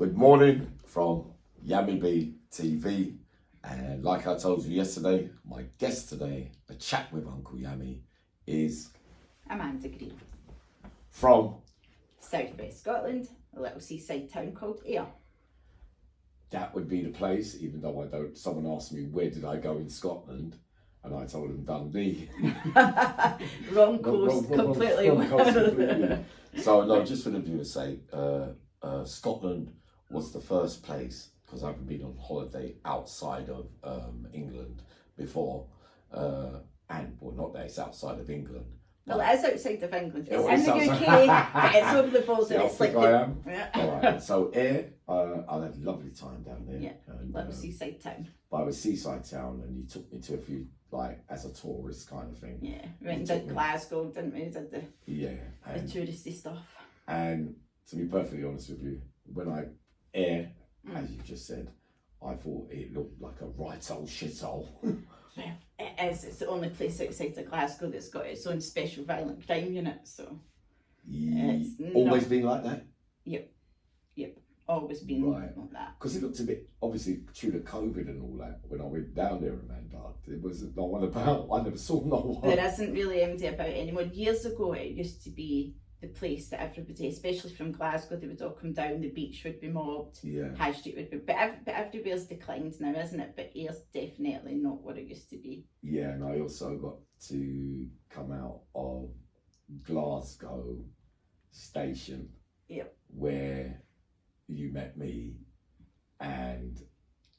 Good morning from Yammy TV, and like I told you yesterday, my guest today, a chat with Uncle Yammy, is Amanda Green. From Southwest Scotland, a little seaside town called Ayr. That would be the place, even though I don't. Someone asked me where did I go in Scotland, and I told them Dundee. Wrong coast, completely. Wrong coast completely. So no, just for the viewers' sake, Scotland was the first place, because I haven't been on holiday outside of England before, and well, not that it's outside of England. Well, it is outside of England. It's It in the sounds- UK, but it's over the border. See how It's like thick I am? Yeah. All right. So Ayr, I had a lovely time down there. Yeah, And, little seaside town. by a seaside town, and you took me to a few, like, as a tourist kind of thing. Yeah, went and did Glasgow, didn't we? Did the Yeah. And, touristy stuff. and to be perfectly honest with you, when Ayr, as you just said, I thought it looked like a right old shithole. Yeah, it is. It's the only place outside of Glasgow that's got its own special violent crime unit. So It's Always not- been like that? Yep, always been Right. like that. Because it looked a bit, obviously, through the COVID and all that, when I went down there, Amanda, there was no one about. I never saw no one. There isn't really empty about anymore. Years ago, it used to be the place that everybody, especially from Glasgow, they would all come down. The beach would be mobbed. Yeah. High Street would be, but everywhere's declined now, isn't it? But Ayer's definitely not what it used to be. Yeah, and I also got to come out of Glasgow station. Yep. Where you met me, and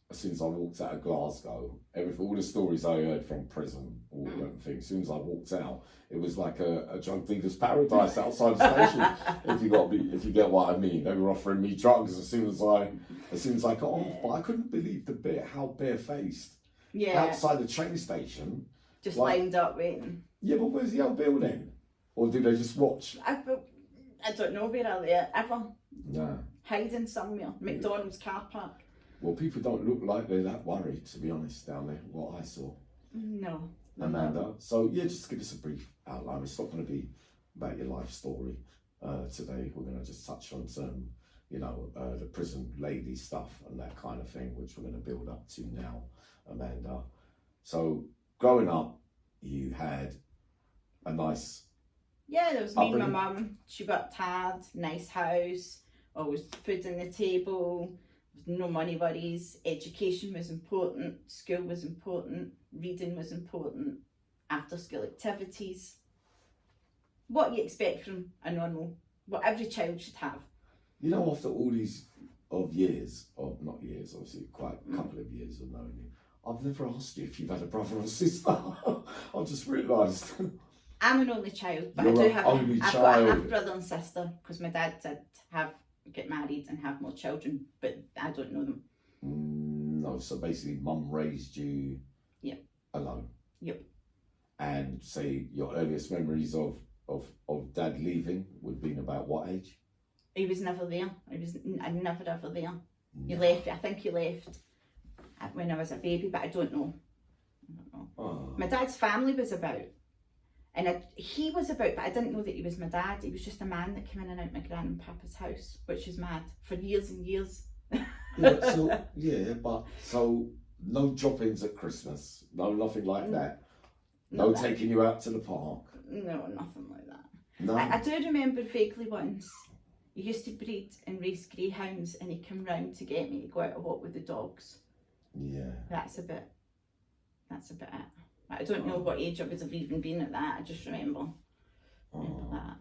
as soon as I walked out of Glasgow, all the stories I heard from prison, all them things, as soon as I walked out, it was like a drug dealer's paradise outside the station. if you get what I mean. They were offering me drugs as soon as I got off, but I couldn't believe how barefaced Yeah, outside the train station. just like- lined up waiting. Yeah, but where's the old building? Or do they just watch? I don't know where are they ever Nah. hiding somewhere. McDonald's car park. Well, people don't look like they're that worried, to be honest, down there, what I saw. No. Amanda. So, yeah, just give us a brief outline. It's not going to be about your life story today. We're going to just touch on some, the prison lady stuff and that kind of thing, which we're going to build up to now, Amanda. So, growing up, you had a nice... Yeah, there was me and my Upbringing. mum. She worked hard, nice house, always food on the table, no money worries. Education was important, school was important, reading was important, after school activities. What you expect from a normal, what every child should have. after all these years, or not years, obviously quite a couple of years of knowing you, I've never asked you if you've had a brother or sister. I've just realised. I'm an only child, but You're I do an have only I've got a child. half brother and sister because my dad did get married and have more children, but I don't know them. No, so basically mum raised you Yep. alone. Yep. And say your earliest memories of dad leaving would have been about what age? He was never there. I never ever there. He No. left. I think he left when I was a baby, but I don't know. Oh. My dad's family was about, and he was about, but I didn't know that he was my dad. He was just a man that came in and out my gran and papa's house, which is mad for years and years. So no drop-ins at Christmas, no nothing like that. No Not that- taking you out to the park. No, nothing like that. No. I do remember vaguely once. He used to breed and race greyhounds, and he came round to get me to go out a walk with the dogs. Yeah. That's a bit it. I don't know what age I would have even been at that. I just remember that.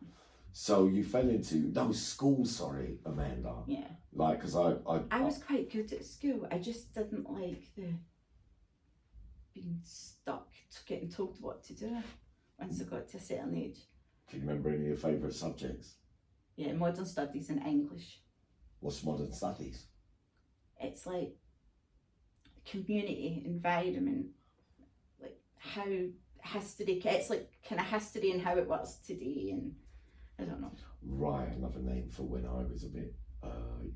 So you fell into school. Sorry, Amanda. Yeah. Like, because I was quite good at school. I just didn't like the being stuck, getting told what to do once I got to a certain age. Can you remember any of your favourite subjects? Yeah, modern studies and English. What's modern studies? It's like community, environment, like how history, it's like kind of history and how it works today, and I don't know. Right, another name for when I was a bit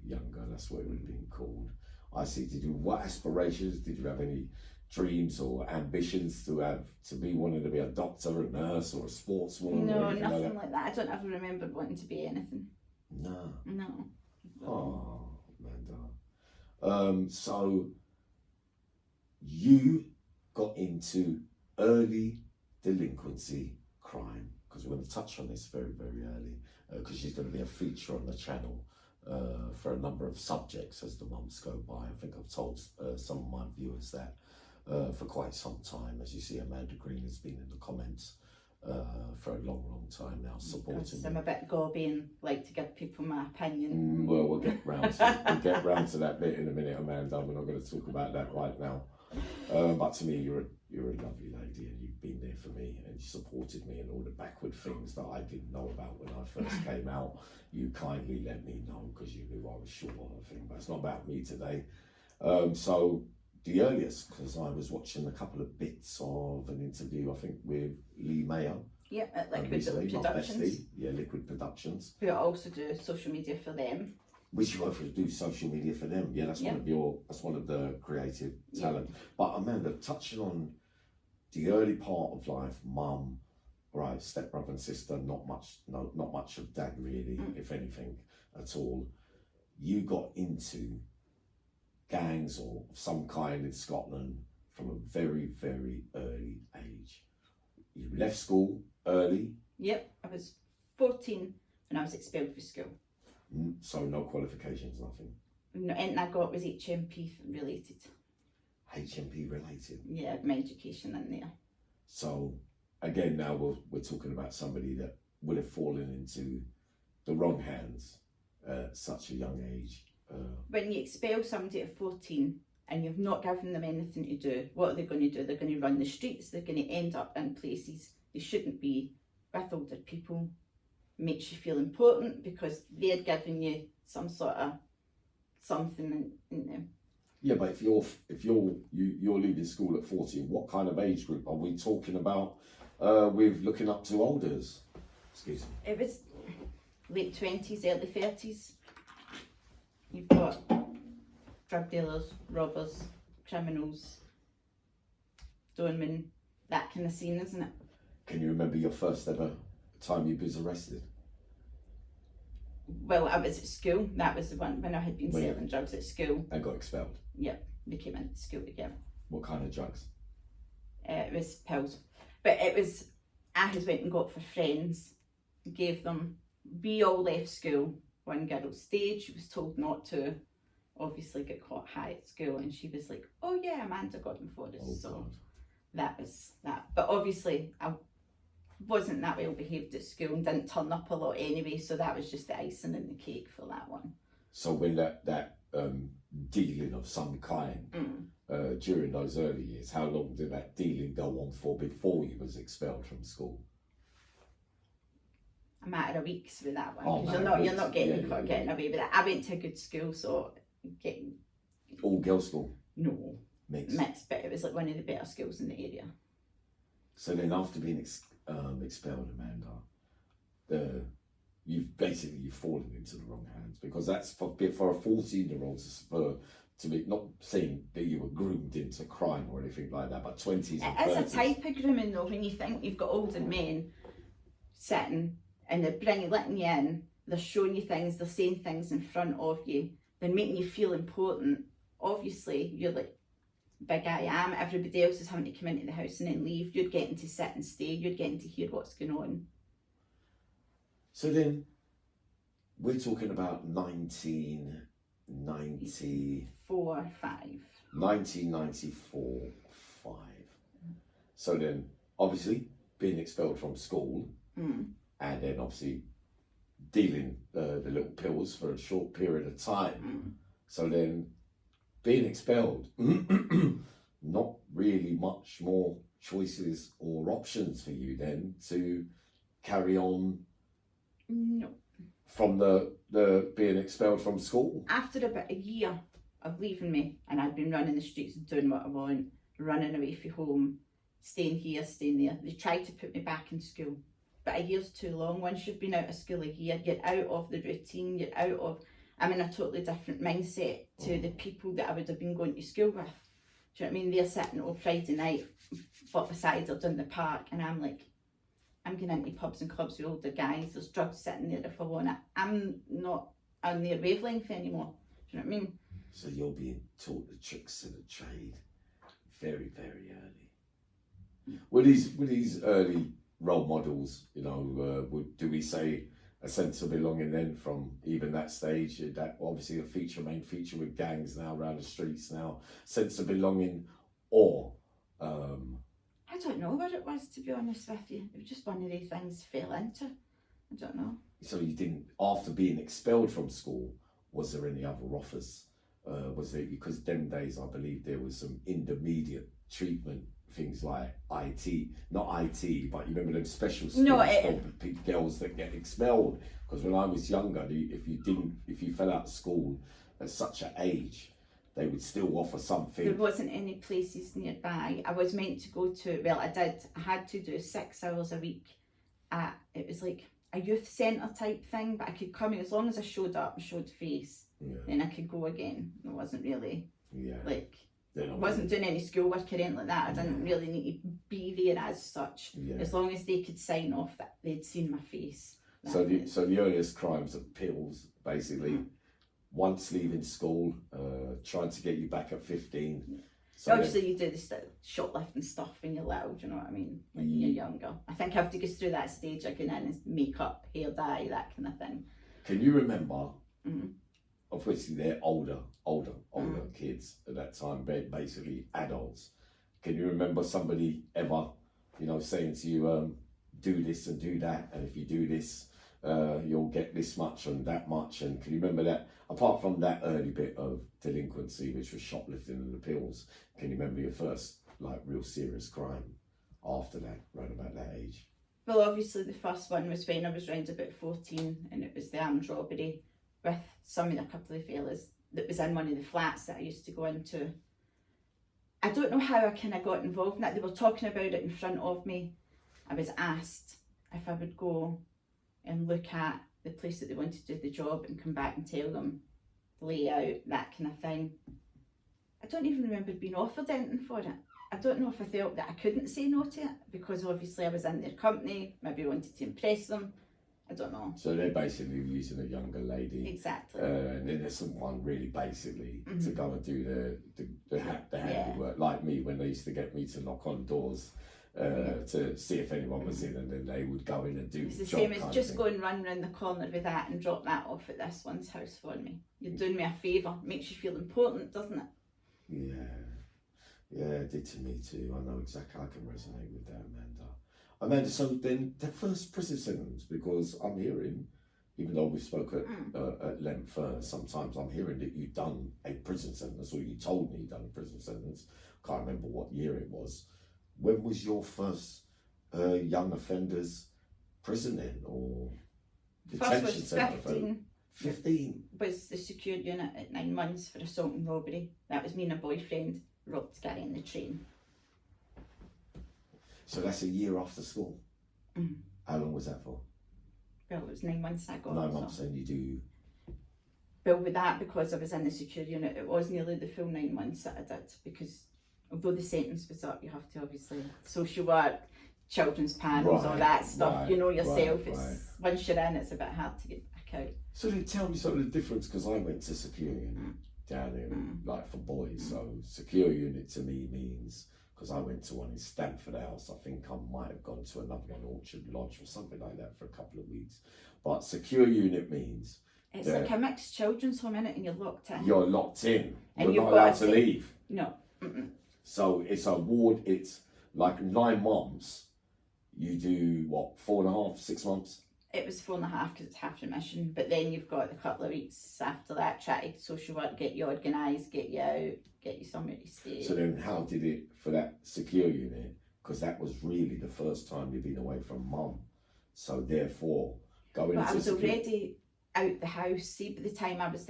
younger, that's what it would have been called. I see. Did you, what aspirations, did you have any dreams or ambitions to be wanting to be a doctor, a nurse, or a sportswoman? No, or anything nothing like like that. I don't ever remember wanting to be anything. that? No. No. Oh, man. So you got into early delinquency crime, because we're going to touch on this very, very early, because she's going to be a feature on the channel for a number of subjects as the months go by. I think I've told some of my viewers that for quite some time. As you see, Amanda Green has been in the comments for a long, long time now, supporting me. I'm a bit gobby and like to give people my opinion. Well, we'll get round to that bit in a minute, Amanda. We're not going to talk about that right now. But to me, you're a lovely lady, and you've been there for me, and you supported me in all the backward things that I didn't know about when I first came out. You kindly let me know because you knew I was short on a thing, but it's not about me today. So the earliest, because I was watching a couple of bits of an interview, I think with Lee Mayer. Yep, at Liquid recently, my Productions. bestie. Yeah, Liquid Productions. Who I also do social media for them. Which you both do social media for them. Yeah, that's one of the creative talent. But Amanda, touching on the early part of life, mum, right, stepbrother and sister, not much of dad really, if anything at all. You got into gangs or some kind in Scotland from a very, very early age. You left school early. Yep, I was 14 when I was expelled from school. So no qualifications, nothing. No, anything I got was HMP related. HMP related? Yeah, my education in there. So again, now we're talking about somebody that would have fallen into the wrong hands at such a young age. When you expel somebody at 14 and you've not given them anything to do, what are they going to do? They're going to run the streets, they're going to end up in places they shouldn't be with older people. Makes you feel important because they're giving you some sort of something in them. Yeah, but if you're leaving school at 14, what kind of age group are we talking about with looking up to elders? Excuse me. It was late 20s, early 30s. You've got drug dealers, robbers, criminals, stonemen, that kind of scene, isn't it? Can you remember your first ever time you was arrested? Well, I was at school. That was the one when I had been selling drugs at school. And got expelled? Yep, they came into school together. What kind of drugs? It was pills. But it was, I had went and got for friends, gave them, we all left school. One girl stayed, she was told not to, obviously got caught high at school, and she was like, oh yeah, Amanda got them for us. Oh, so God. That was that. But obviously I wasn't that well behaved at school and didn't turn up a lot anyway, so that was just the icing in the cake for that one. So when that dealing of some kind during those early years, how long did that dealing go on for before you was expelled from school? A matter of weeks with that one, because you're not getting away with it. I went to a good school, so getting all girls school. No, mixed, but it was like one of the better schools in the area. So then, after being expelled, Amanda, you've fallen into the wrong hands, because that's for a 14-year-old to be, not saying that you were groomed into crime or anything like that, but 20s and 30s. It is a type of grooming though, when you think you've got older men sitting and they're letting you in, they're showing you things, they're saying things in front of you, they're making you feel important. Obviously, you're like, big I am, everybody else is having to come into the house and then leave, you're getting to sit and stay, you're getting to hear what's going on. So then, we're talking about 1994, 5. So then, obviously, being expelled from school, and then obviously dealing the little pills for a short period of time. So then, being expelled, not really much more choices or options for you then to carry on. No. From the being expelled from school. After about a year of leaving me, and I'd been running the streets doing what I want, running away from home, staying here, staying there, they tried to put me back in school. But a year's too long. Once you've been out of school a year, you're out of the routine, I'm in a totally different mindset to the people that I would have been going to school with. Do you know what I mean? They're sitting on Friday night, but beside or down the park, and I'm like, I'm going into pubs and clubs with older guys, there's drugs sitting there if I want it. I'm not on their wavelength anymore. Do you know what I mean? So you're being taught the tricks of the trade very, very early. Were these early role models, you know, do we say a sense of belonging then from even that stage? That obviously main feature with gangs now around the streets now, sense of belonging, or I don't know what it was, to be honest with you. It was just one of these things I fell into. I don't know. so you didn't, after being expelled from school, was there any other offers? Was there, because them days I believe there was some intermediate treatment, things like IT, not IT, but you remember them special schools for girls that get expelled? Because when I was younger, if you fell out of school at such an age, they would still offer something. There wasn't any places nearby. I was meant to go to, well, I had to do 6 hours a week at, it was like a youth centre type thing, but I could come in as long as I showed up and showed face, then I could go again. It wasn't really, like, I wasn't doing any schoolwork or anything like that. I didn't really need to be there as such. As long as they could sign off that they'd seen my face. So the earliest crimes of pills, basically, once leaving school, trying to get you back at 15. So obviously you do this shoplifting stuff when you're little, do you know what I mean? When you're younger. I think I have to go through that stage again and makeup, hair dye, that kind of thing. Can you remember, obviously they're older kids at that time, they're basically adults. Can you remember somebody ever, you know, saying to you, do this and do that, and if you do this, you'll get this much and that much? And can you remember that, apart from that early bit of delinquency, which was shoplifting and the pills, can you remember your first like real serious crime after that, right about that age? Well, obviously the first one was when I was around about 14, and it was the armed robbery with a couple of fellas that was in one of the flats that I used to go into. I don't know how I kind of got involved in that. They were talking about it in front of me. I was asked if I would go and look at the place that they wanted to do the job and come back and tell them the layout, that kind of thing. I don't even remember being offered anything for it. I don't know if I felt that I couldn't say no to it, because obviously I was in their company, maybe wanted to impress them. I don't know. So they're basically using a younger lady. Exactly. And then there's someone really basically to go and do the handiwork, like me when they used to get me to knock on doors. To see if anyone was in, and then they would go in and do it's the same as just go and run round the corner with that and drop that off at this one's house for me. You're doing me a favour. Makes you feel important, doesn't it? Yeah, it did to me too. I know exactly, I can resonate with that, Amanda, so then the first prison sentence, because I'm hearing, even though we spoke at length, sometimes I'm hearing that you've done a prison sentence, or you told me you'd done a prison sentence. Can't remember what year it was. When was your first young offenders prison then, or detention centre? 15. 15? Was the secure unit at 9 months for assault and robbery. That was me and a boyfriend robbed Gary in the train. So that's a year after school? How long was that for? Well, it was 9 months I got. 9 months, and you do... Well, with that, because I was in the secure unit, it was nearly the full 9 months that I did, because although the sentence was up, you have to obviously social work, children's panels, all that stuff. You know yourself. Once you're in, it's a bit hard to get back out. So then tell me some of the difference, because I went to secure unit down here, like for boys. So secure unit to me means, because I went to one in Stamford House, I think I might have gone to another one, Orchard Lodge or something like that, for a couple of weeks. But secure unit means it's like a mixed children's home, innit, and you're locked in. You're locked in. You're not allowed to leave. No. So it's a ward, it's like 9 months. You do what, 4.5, 6 months? It was 4.5 because it's half remission, but then you've got a couple of weeks after that, try to social work, get you organised, get you out, get you somewhere to stay. So then how did it, for that secure unit, because that was really the first time you've been away from mum, so therefore going into... I was already out the house. See, by the time I was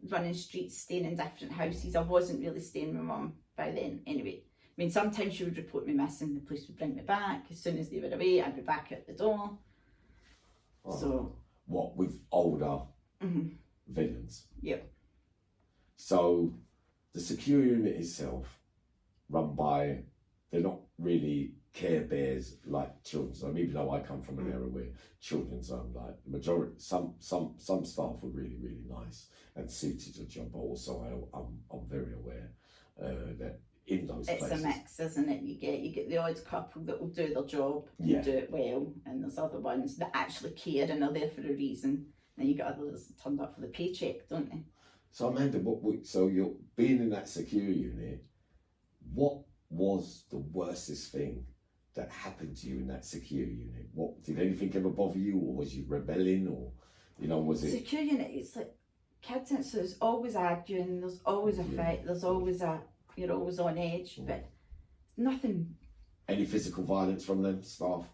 running streets, staying in different houses. I wasn't really staying with mum by then anyway. I mean, sometimes she would report me missing, the police would bring me back. As soon as they were away, I'd be back at the door. So what, with older villains? Yeah. So the secure unit itself, run by, they're not really Care Bears like children's home, even though I come from an era where children's home, like the majority, some staff were really, really nice and suited the job, but also I'm very aware that in those places. It's a mix, isn't it? You get the odd couple that will do their job and Yeah. do it well, and there's other ones that actually care and are there for a reason. Then you got others that turned up for the paycheck, don't they? So Amanda, so you're being in that secure unit, what was the worstest thing that happened to you in that secure unit? What did anything ever bother you, or was you rebelling, or was it Secure unit, it's like kids, and so there's always arguing, there's always a fight, there's always you're always on edge, but nothing. Any physical violence from them staff?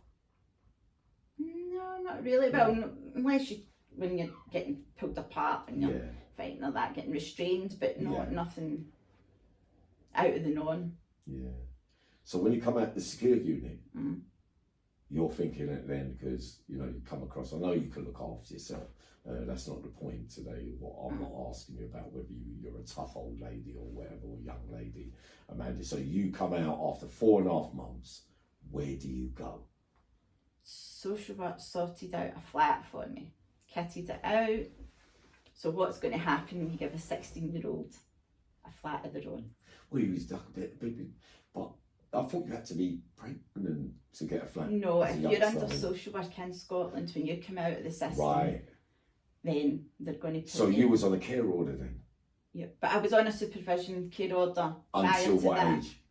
No, not really. Well, unless when you're getting pulled apart and you're fighting or that, getting restrained, but nothing out of the norm. Yeah. So when you come out the secure unit, you're thinking it then, because you come across. I know you can look after yourself. That's not the point today. I'm not asking you about whether you're a tough old lady or whatever, or young lady, Amanda. So you come out after 4.5 months. Where do you go? Social work sorted out a flat for me, kitted it out. So what's going to happen when you give a 16-year-old a flat of their own? Well, you was a bit, but I thought you had to be pregnant to get a flat. No, if you're under social work in Scotland, when you come out of the system, right, then they're going to put So you was on a care order then? Yeah, but I was on a supervision care order prior Until to what that. age?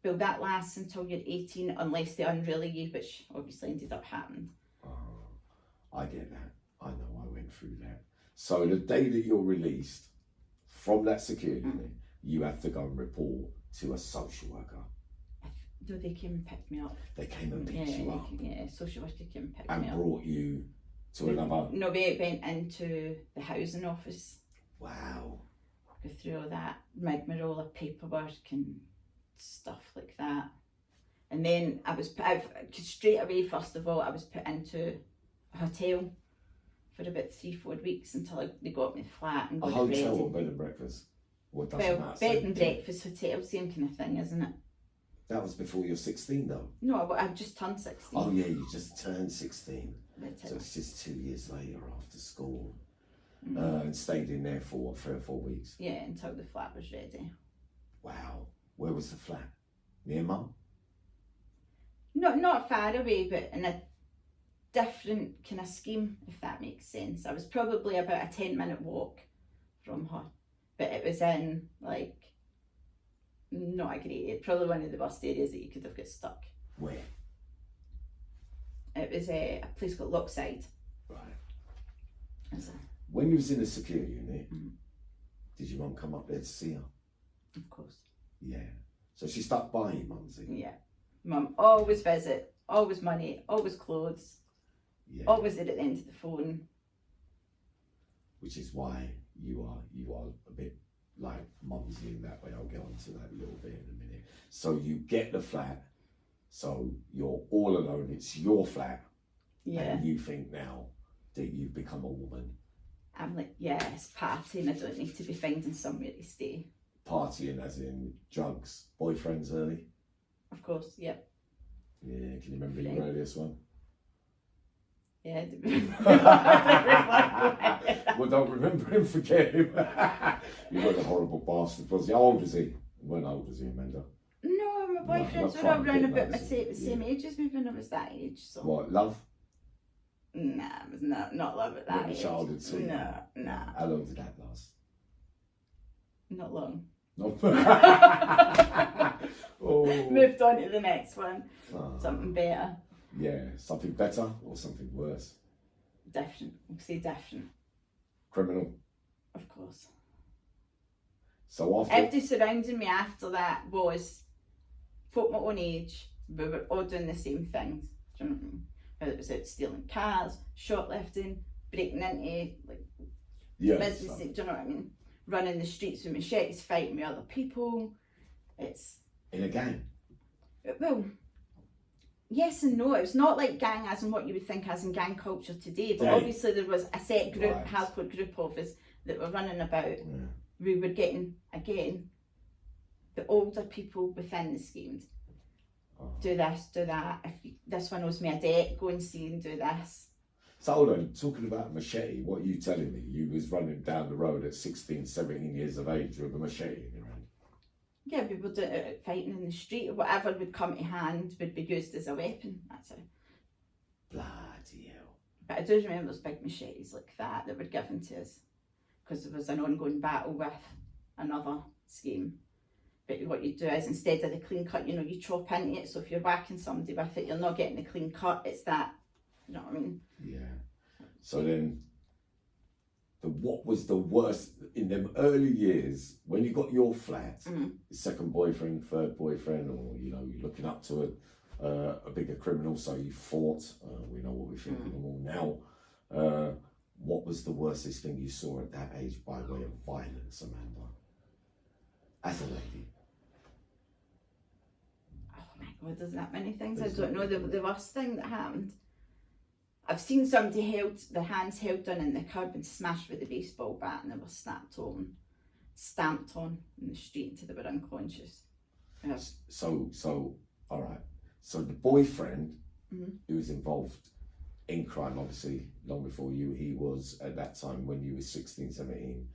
Well, that lasts until you're 18, unless they unrelease you, which obviously ended up happening. Oh, I get that. I know, I went through that. So the day that you're released from that security unit, you have to go and report to a social worker. No, they came and picked me up. They came and picked you up. Yeah, social worker came and picked And me up. brought you to another. No, we went into the housing office. Wow. Go through all that rigmarole of paperwork and stuff like that. And then I was put out, straight away, first of all, I was put into a hotel for about 3-4 weeks until they got me the flat and A got hotel ready. or bed and breakfast? What doesn't Well, matter. bed and breakfast, hotel, same kind of thing, isn't it? That was before you're 16 though. No, I just turned 16. Oh yeah, you just turned 16. That's So it. it's just 2 years later after school. And stayed in there for what, 3 or 4 weeks? Yeah, until the flat was ready. Wow. Where was the flat? Near mum? Not far away, but in a different kind of scheme, if that makes sense. I was probably about a 10-minute walk from her, but it was in like not a great area, probably one of the worst areas that you could have got stuck. Where? It was a place called Lockside. Right. When you was in the secure unit, did your mum come up there to see her? Of course. Yeah. So she stuck by you, Mumsy? Yeah. Mum always visit, always money, always clothes, always there at the end of the phone. Which is why you are a bit like Mumsy in that way. I'll get onto that a little bit in a minute. So you get the flat, so you're all alone, it's your flat. Yeah. And you think now that you've become a woman. I'm like, yes, partying, I don't need to be finding somewhere to stay. Partying as in drugs, boyfriends early? Of course, yeah. Yeah, can you remember your earliest one? Yeah. Well, don't remember him, forget him. You were a horrible bastard, was he? How old was he? When old was he, Amanda? No, my boyfriends were all around about the same age as me when I was that age. So. What, love? Nah, it was not love at that age. Childhood sweet? No. How long did that last? Not long. No. Oh. Moved on to the next one. Oh. Something better. Yeah, something better or something worse? Different. We'll say different. Criminal? Of course. So after... Everybody surrounding me after that was folk my own age. We were all doing the same things. Do you know what I mean? Whether it was out stealing cars, shoplifting, breaking into businesses, do you know what I mean? Running the streets with machetes, fighting with other people. It's... In a gang? Well, yes and no. It was not like gang as in what you would think as in gang culture today, but obviously there was a set group, hardcore group of us that were running about. Yeah. We were getting, again, the older people within the schemes. do this, do that. If this one owes me a debt, go and see and do this. So hold on, talking about a machete, what are you telling me? You was running down the road at 16, 17 years of age with a machete in your hand? Yeah, people do it fighting in the street or whatever would come to hand would be used as a weapon. That's it. Bloody hell. But I do remember those big machetes like that were given to us because there was an ongoing battle with another scheme. But what you do is instead of the clean cut, you chop into it. So if you're whacking somebody with it, you're not getting the clean cut. It's that, you know what I mean? Yeah. So then, what was the worst in them early years when you got your flat, second boyfriend, third boyfriend, or you're looking up to a bigger criminal, so you fought. We know what we think of them all now. What was the worstest thing you saw at that age by way of violence, Amanda? As a lady. Oh my God, there's that many things. I don't know the worst thing that happened. I've seen somebody their hands held down in the curb and smashed with a baseball bat, and they were stamped on in the street until they were unconscious. Yeah. So, all right. So the boyfriend who was involved in crime, obviously, long before you, he was at that time when you were 16, 17.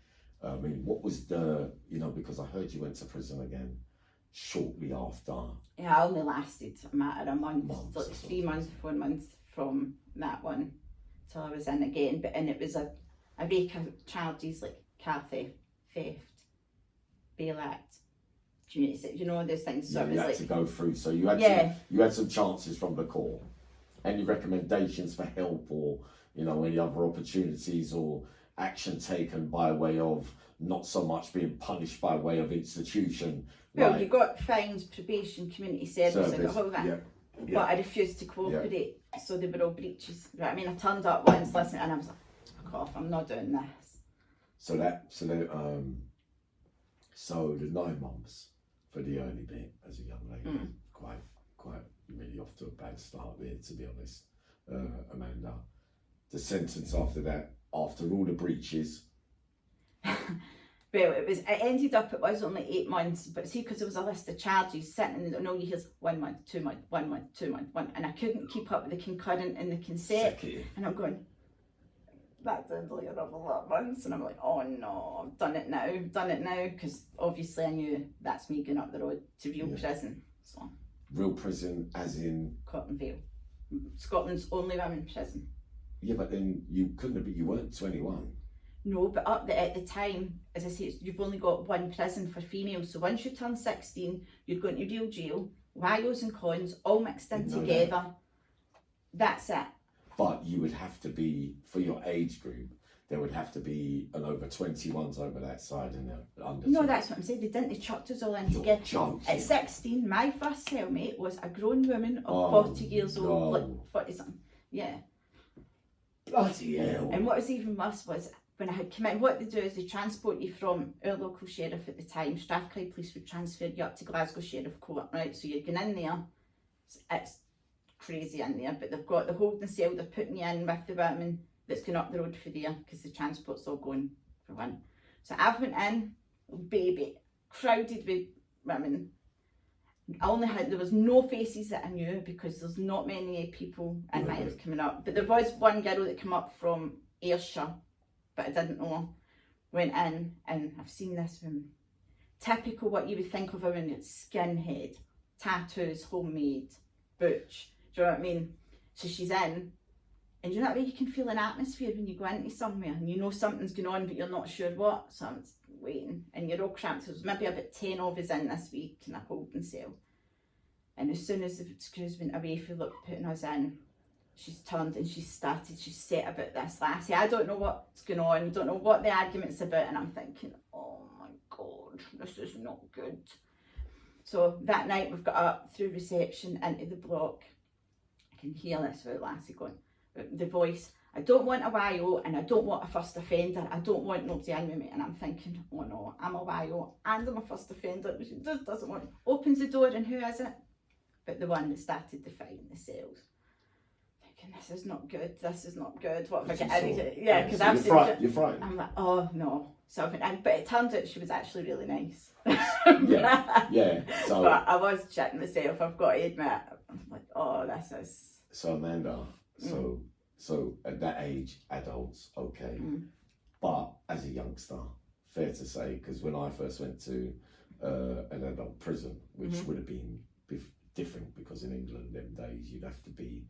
I mean, what was because I heard you went to prison again shortly after. Yeah, I only lasted a matter of months, like 3 months, 4 months from that one till I was in again. And it was a rake of charges like car theft, bail act, community, those things. So you had to go through. So you had you had some chances from the court. Any recommendations for help, or any other opportunities or action taken by way of not so much being punished by way of institution? Well, you got fines, probation, community service, and all that. Yeah. But I refused to cooperate, so they were all breaches. Right? I mean, I turned up once, listened, and I was like, "Fuck off! I'm not doing this." So the 9 months for the early bit as a young lady, quite really off to a bad start there, to be honest, Amanda. The sentence after that, after all the breaches. Well, it was only 8 months, but see, because there was a list of charges sitting, and all you hear is 1 month, 2 months, 1 month, 2 months, 1, and I couldn't keep up with the concurrent and the consent, and I'm going, that sounds like another lot of months, and I'm like, oh no, I've done it now, because obviously I knew that's me going up the road to real prison. So real prison, as in Cotton Vale, Scotland's only women prison. Yeah, but then you weren't 21. No, but at the time, as I say, you've only got one prison for females. So once you turn 16, you're going to real jail, YOs and cons, all mixed in together. That's it. But you would have to be, for your age group, there would have to be an over 21s over that side and under. No, that's what I'm saying. They didn't. They chucked us all in together. At 16, my first cellmate was a grown woman of 40 years old, like 40 something. Yeah. Bloody hell. And what was even worse was, when I had come in, what they do is they transport you from our local sheriff at the time. Strathclyde Police would transfer you up to Glasgow Sheriff Court, right? So you're going in there, it's crazy in there, but they've got the holding cell, they're putting you in with the woman that's going up the road for there, because the transport's all going for one. So I went in, baby, crowded with women. There was no faces that I knew, because there's not many people in my house coming up. But there was one girl that came up from Ayrshire, but I didn't know. Went in, and I've seen this one. Typical what you would think of a woman, it's skinhead, tattoos, homemade, butch. Do you know what I mean? So she's in, and you know that way you can feel an atmosphere when you go into somewhere, and you know something's going on, but you're not sure what. So I'm waiting, and you're all cramped. There was maybe about 10 of us in this week in a holding cell. And as soon as the screws went away for putting us in, she's turned and she's set about this lassie. I don't know what's going on, don't know what the argument's about, and I'm thinking, oh my God, this is not good. So that night we've got up through reception into the block. I can hear this little lassie going, the voice, I don't want a YO and I don't want a first offender. I don't want nobody in with me. And I'm thinking, oh no, I'm a YO and I'm a first offender. She just doesn't want it. Opens the door, and who is it? But the one that started the fight in the cells. thinking, this is not good. This is not good. What if I Because get you out saw of it. it? Yeah, because So I've you're seen frightened. You're frightened. I'm like, oh no. So, but it turned out she was actually really nice. Yeah. So, But I was checking myself. I've got to admit, I'm like, oh, this is. so Amanda, so at that age, adults, okay. Mm. But as a youngster, fair to say, because when I first went to an adult prison, which would have been different because in England them days you'd have to be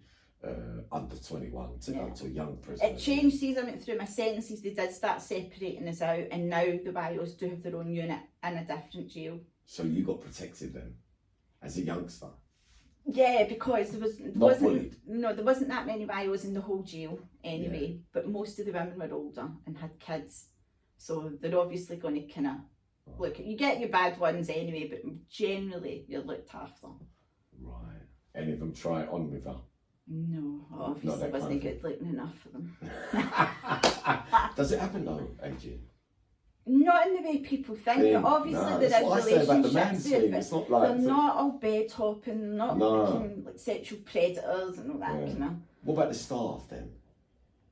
under 21 to go to a young prison. It changed as I went through my sentences. They did start separating us out, and now the YOs do have their own unit in a different jail. So you got protected then, as a youngster? Yeah, because there Not bullied? there wasn't that many YOs in the whole jail anyway. But most of the women were older and had kids, so they're obviously going to kind of look. You get your bad ones anyway, but generally you're looked after. Right. Any of them try it on with her? No, obviously wasn't good looking enough for them. Does it happen though, AJ? Not in the way people think. Obviously there is relationships there, but it's not like they're not all bed hopping, not looking like sexual predators and all that kind of. What about the staff then?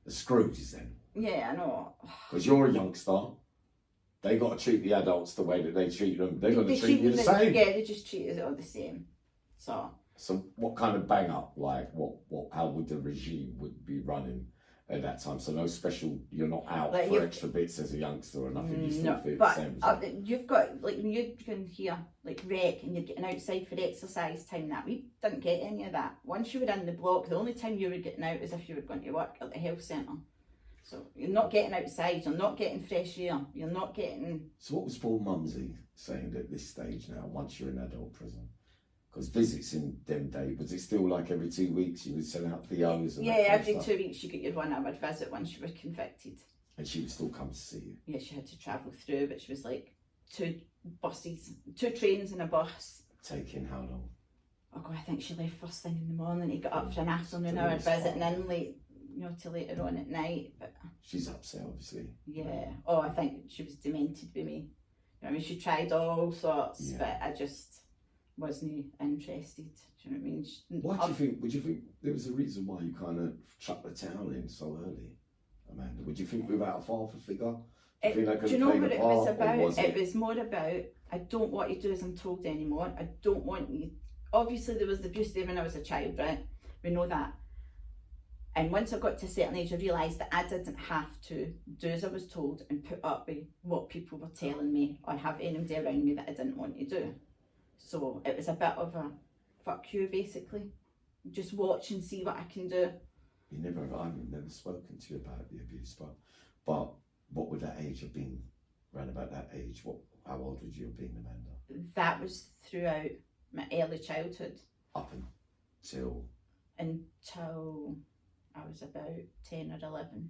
The Scrooges then? Yeah, I know. Because you're a youngster, they got to treat the adults the way that they treat them. They're going to treat you the same. Yeah, they just treat us all the same. So what kind of bang up, like how would the regime would be running at that time? So no special, you're not out like for extra bits as a youngster or nothing, you still feel but the same. You've got, like when you're going here, like rec, and you're getting outside for exercise time, that we didn't get any of that. Once you were in the block, the only time you were getting out is if you were going to work at the health centre. So you're not getting outside, you're not getting fresh air, you're not getting... So what was Paul Mumsey saying at this stage now, once you're in adult prison? Because visits in them days, was it still like every 2 weeks you would send out VOs? And every 2 weeks you get your 1 hour visit once you were convicted. And she would still come to see you? Yeah, she had to travel through, but she was like 2 trains and a bus. Taking how long? Oh God, I think she left first thing in the morning. He got up for an afternoon hour visit and then late, till later on at night. But she's upset, obviously. Yeah. Oh, I think she was demented with me. I mean, she tried all sorts, but I just wasn't interested. Do you know what I mean? Would you think there was a reason why you kind of chucked the towel in so early, Amanda? Would you think without a father figure? Do you know what it was about? It was more about, I don't want you to do as I'm told anymore. I don't want you... Obviously there was abuse there when I was a child, right? We know that. And once I got to a certain age, I realised that I didn't have to do as I was told and put up with what people were telling me or have anybody around me that I didn't want to do. So it was a bit of a fuck you, basically. Just watch and see what I can do. I've never spoken to you about the abuse, but what would that age have been? Around about that age, how old would you have been, Amanda? That was throughout my early childhood. Up until I was about 10 or 11.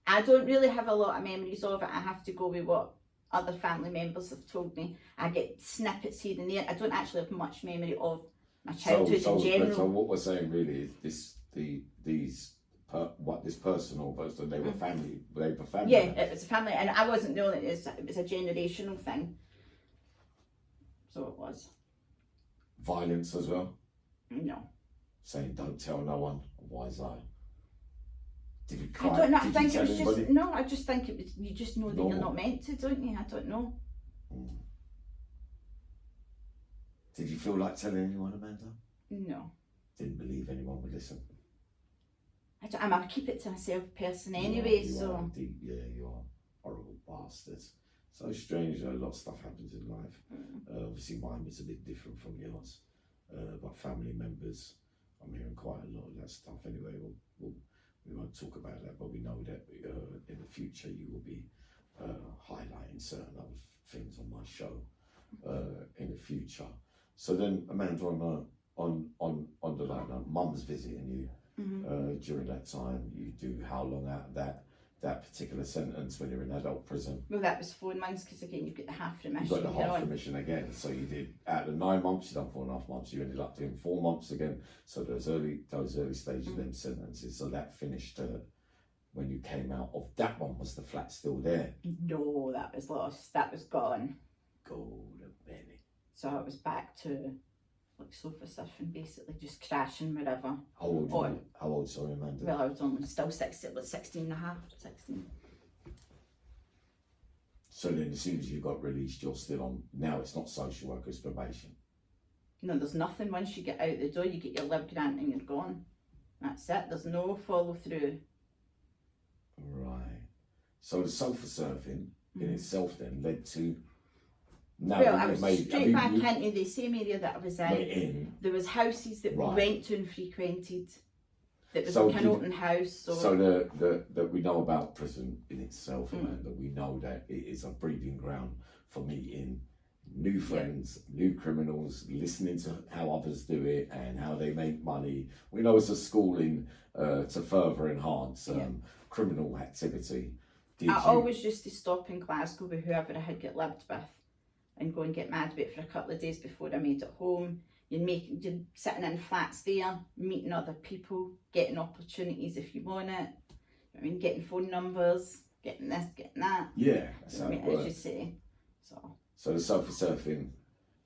I don't really have a lot of memories of it. I have to go with what other family members have told me. I get snippets here and there. I don't actually have much memory of my childhood in general. So what we're saying really is this person or person, they were family. They were family. Yeah, it was a family, and I wasn't the only. It was a generational thing. So it was. Violence as well? No. Saying don't tell no one. Why is that? Did you cry? I don't know. Did I think you it was anybody? just no. I just think it was. You just know that you're not meant to, don't you? I don't know. Did you feel like telling anyone, Amanda? No. Didn't believe anyone would listen. I'm a keep it to myself person anyway. You are horrible bastards. So strange. A lot of stuff happens in life. Obviously, mine was a bit different from yours. But family members, I'm hearing quite a lot of that stuff. Anyway, we won't talk about that, but we know that in the future you will be highlighting certain other things on my show in the future. So then, Amanda, on the line, Mum's visiting you during that time. You do how long out of that particular sentence when you're in adult prison? Well, that was 4 months because again you've got the half remission. You got the half remission again. So you did out of 9 months, you done 4.5 months. You ended up doing 4 months again. So those early stages of them sentences. So that finished when you came out of that one. Was the flat still there? No, that was lost. That was gone. Golden penny. So it was back to like sofa surfing, basically just crashing wherever. How old? Or- How old? Sorry, Amanda. Well, I was only still 16, but 16 and a half, 16. So then, as soon as you got released, you're still on. Now it's not social work, it's probation. No, there's nothing. Once you get out the door, you get your live grant and you're gone. That's it. There's no follow through. Right. So the sofa surfing in itself then led to. Now Well, that I you was made, straight back into the same area that I was went in. in. There was houses that Right. we went to and frequented. That was So like an did- open house. So that we know about prison in itself, Mm. Amanda. We know that it is a breeding ground for meeting new friends, new criminals, listening to how others do it and how they make money. We know it's a schooling to further enhance criminal activity. I always used to stop in Glasgow with whoever I had got lived with and go and get mad about it for a couple of days before I made it home. You're sitting in flats there, meeting other people, getting opportunities if you want it. I mean, getting phone numbers, getting this, getting that. Yeah, that's how I it mean, as you works. say. So the sofa surfing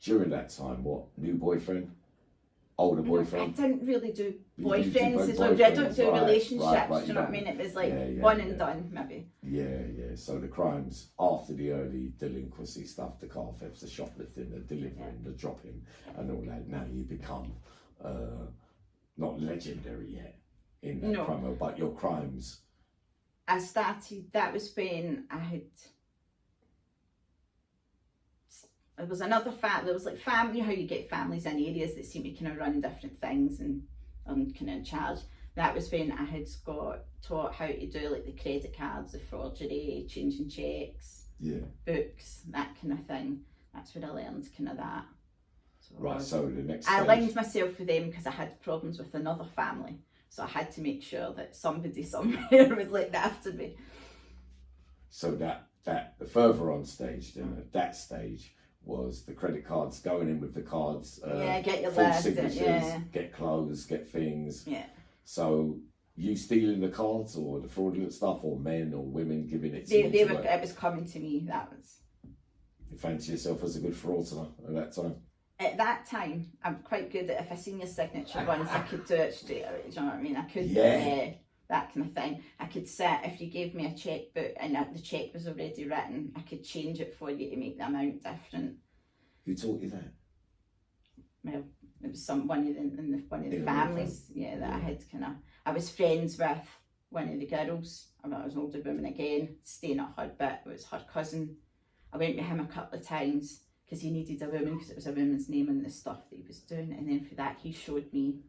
during that time, what, new boyfriend? Older I boyfriend? didn't really do You didn't do boyfriends as well. I don't do boyfriends, relationships, right, do you know what I mean? It was like Yeah, one yeah. and done, maybe. Yeah. So the crimes after the early delinquency stuff, the car thefts, the shoplifting, the delivering, the dropping, and all that. Now you become not legendary yet in that No. crime, but your crimes. I started, that was when I had, it was another there was like family, how you get families in areas that seem to kind of run different things and kind of in charge. That was when I had got taught how to do like the credit cards, the forgery, changing checks, Yeah. books, that kind of thing. That's where I learned kind of that. So Right. So the next. I stage- aligned myself with them because I had problems with another family. So I had to make sure that somebody somewhere was looking after me. So that the further on stage, then at that stage was the credit cards, going in with the cards. Get your full list, signatures, yeah. get clothes, get things. Yeah. So you stealing the cards or the fraudulent stuff, or men or women giving it to They you? were, it was coming to me, that was. You fancy yourself as a good frauder at that time? At that time, I'm quite good at if I seen your signature once, I could do it straight away, do you know what I mean? I could, Yeah. that kind of thing. I could set, if you gave me a checkbook and the cheque was already written, I could change it for you to make the amount different. Who taught you that? Well, it was one of the Yeah, families, that I had kind of, I was friends with one of the girls. I was an older woman again, staying at her bit. It was her cousin. I went with him a couple of times because he needed a woman, because it was a woman's name in the stuff that he was doing. And then for that, he showed me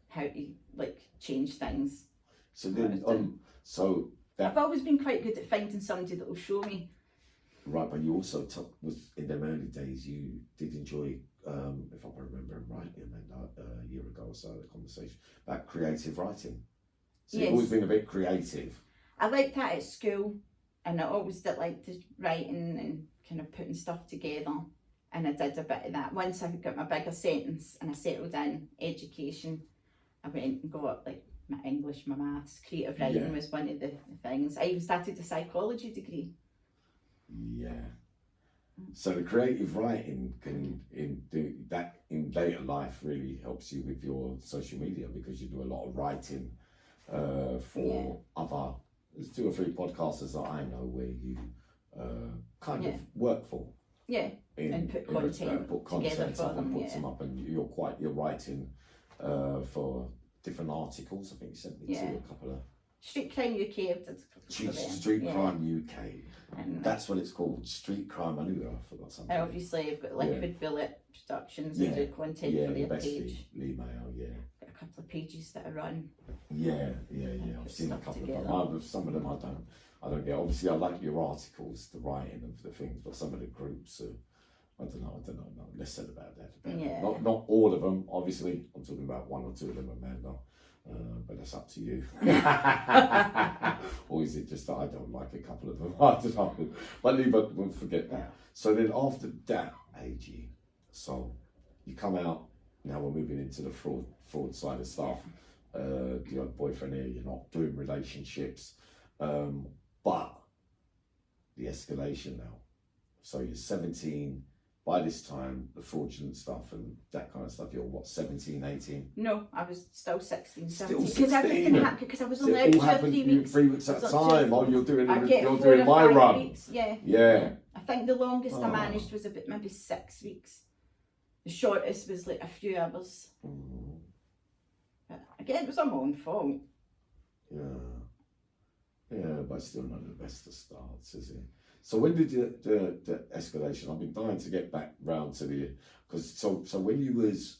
how to like change things. So then, so that I've always been quite good at finding somebody that will show me. right, but you also was in them early days. You did enjoy, if I remember rightly, a year ago or so, the conversation about creative writing. So Yes. you've always been a bit creative. I liked that at school, and I always did like the writing and kind of putting stuff together. And I did a bit of that. Once I got my bigger sentence and I settled in education, I went and got like my English, my maths, creative writing Yeah. was one of the things. I even started a psychology degree. Yeah. So the creative writing can do that in later life really helps you with your social media, because you do a lot of writing for other. There's 2 or 3 podcasters that I know where you kind of work for. Yeah. And put content together for up and them, puts them up, and you're writing for different articles. I think you sent me to a couple of Street Crime UK. I did a couple of them. Street Crime UK. And That's what it's called, Street Crime. I knew I forgot something. and obviously I've got Liquid Bullet Productions and do content for the their bestie, page. Lee Mayo, Got a couple of pages that I run. yeah. I've Put seen a stuff couple together. of them. Some of them I don't get. Obviously, I like your articles, the writing of the things, but some of the groups, I don't know. No, less said about that. Yeah. Not all of them. Obviously, I'm talking about 1 or 2 of them, Amanda. But that's up to you. Or is it just that I don't like a couple of them? I don't know. But we'll forget that. Yeah. So then after that, AG, so you come out. Now we're moving into the fraud side of stuff. Your boyfriend here, you're not doing relationships, but the escalation now. So you're 17, by this time, the fraudulent stuff and that kind of stuff, you're what, 17, 18? No, I was still 16, Still 17. Because everything 16? happened, because I was So only it out all 2 or happened 3 in weeks. 3 weeks at a It's not time. too- Oh, you're doing I get 4 doing or my 5 run. weeks, yeah. Yeah. I think the longest I Oh. managed was about maybe 6 weeks. The shortest was like a few hours. But again, it was on my own fault. Yeah. Yeah, but still not the best of starts, is it? So when did the escalation? I've been dying to get back round to the, because so when you was,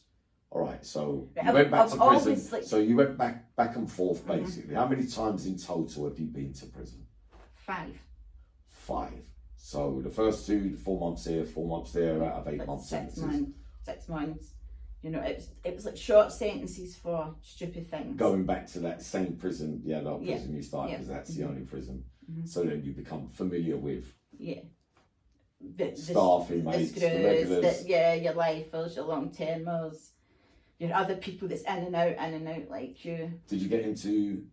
all right, so you went back to prison. So you went back and forth basically. How many times in total have you been to prison? 5. 5. So the first 4 months here, 4 months there, out of 8 Like months 6 sentences. months. 6 months. You know, it was like short sentences for stupid things. Going back to that same prison, prison you started, Yeah. because that's the only prison. Mhm. So then you become familiar with The staff, inmates, the regulars. your lifers, your long termers, your other people that's in and out like you. Did you get into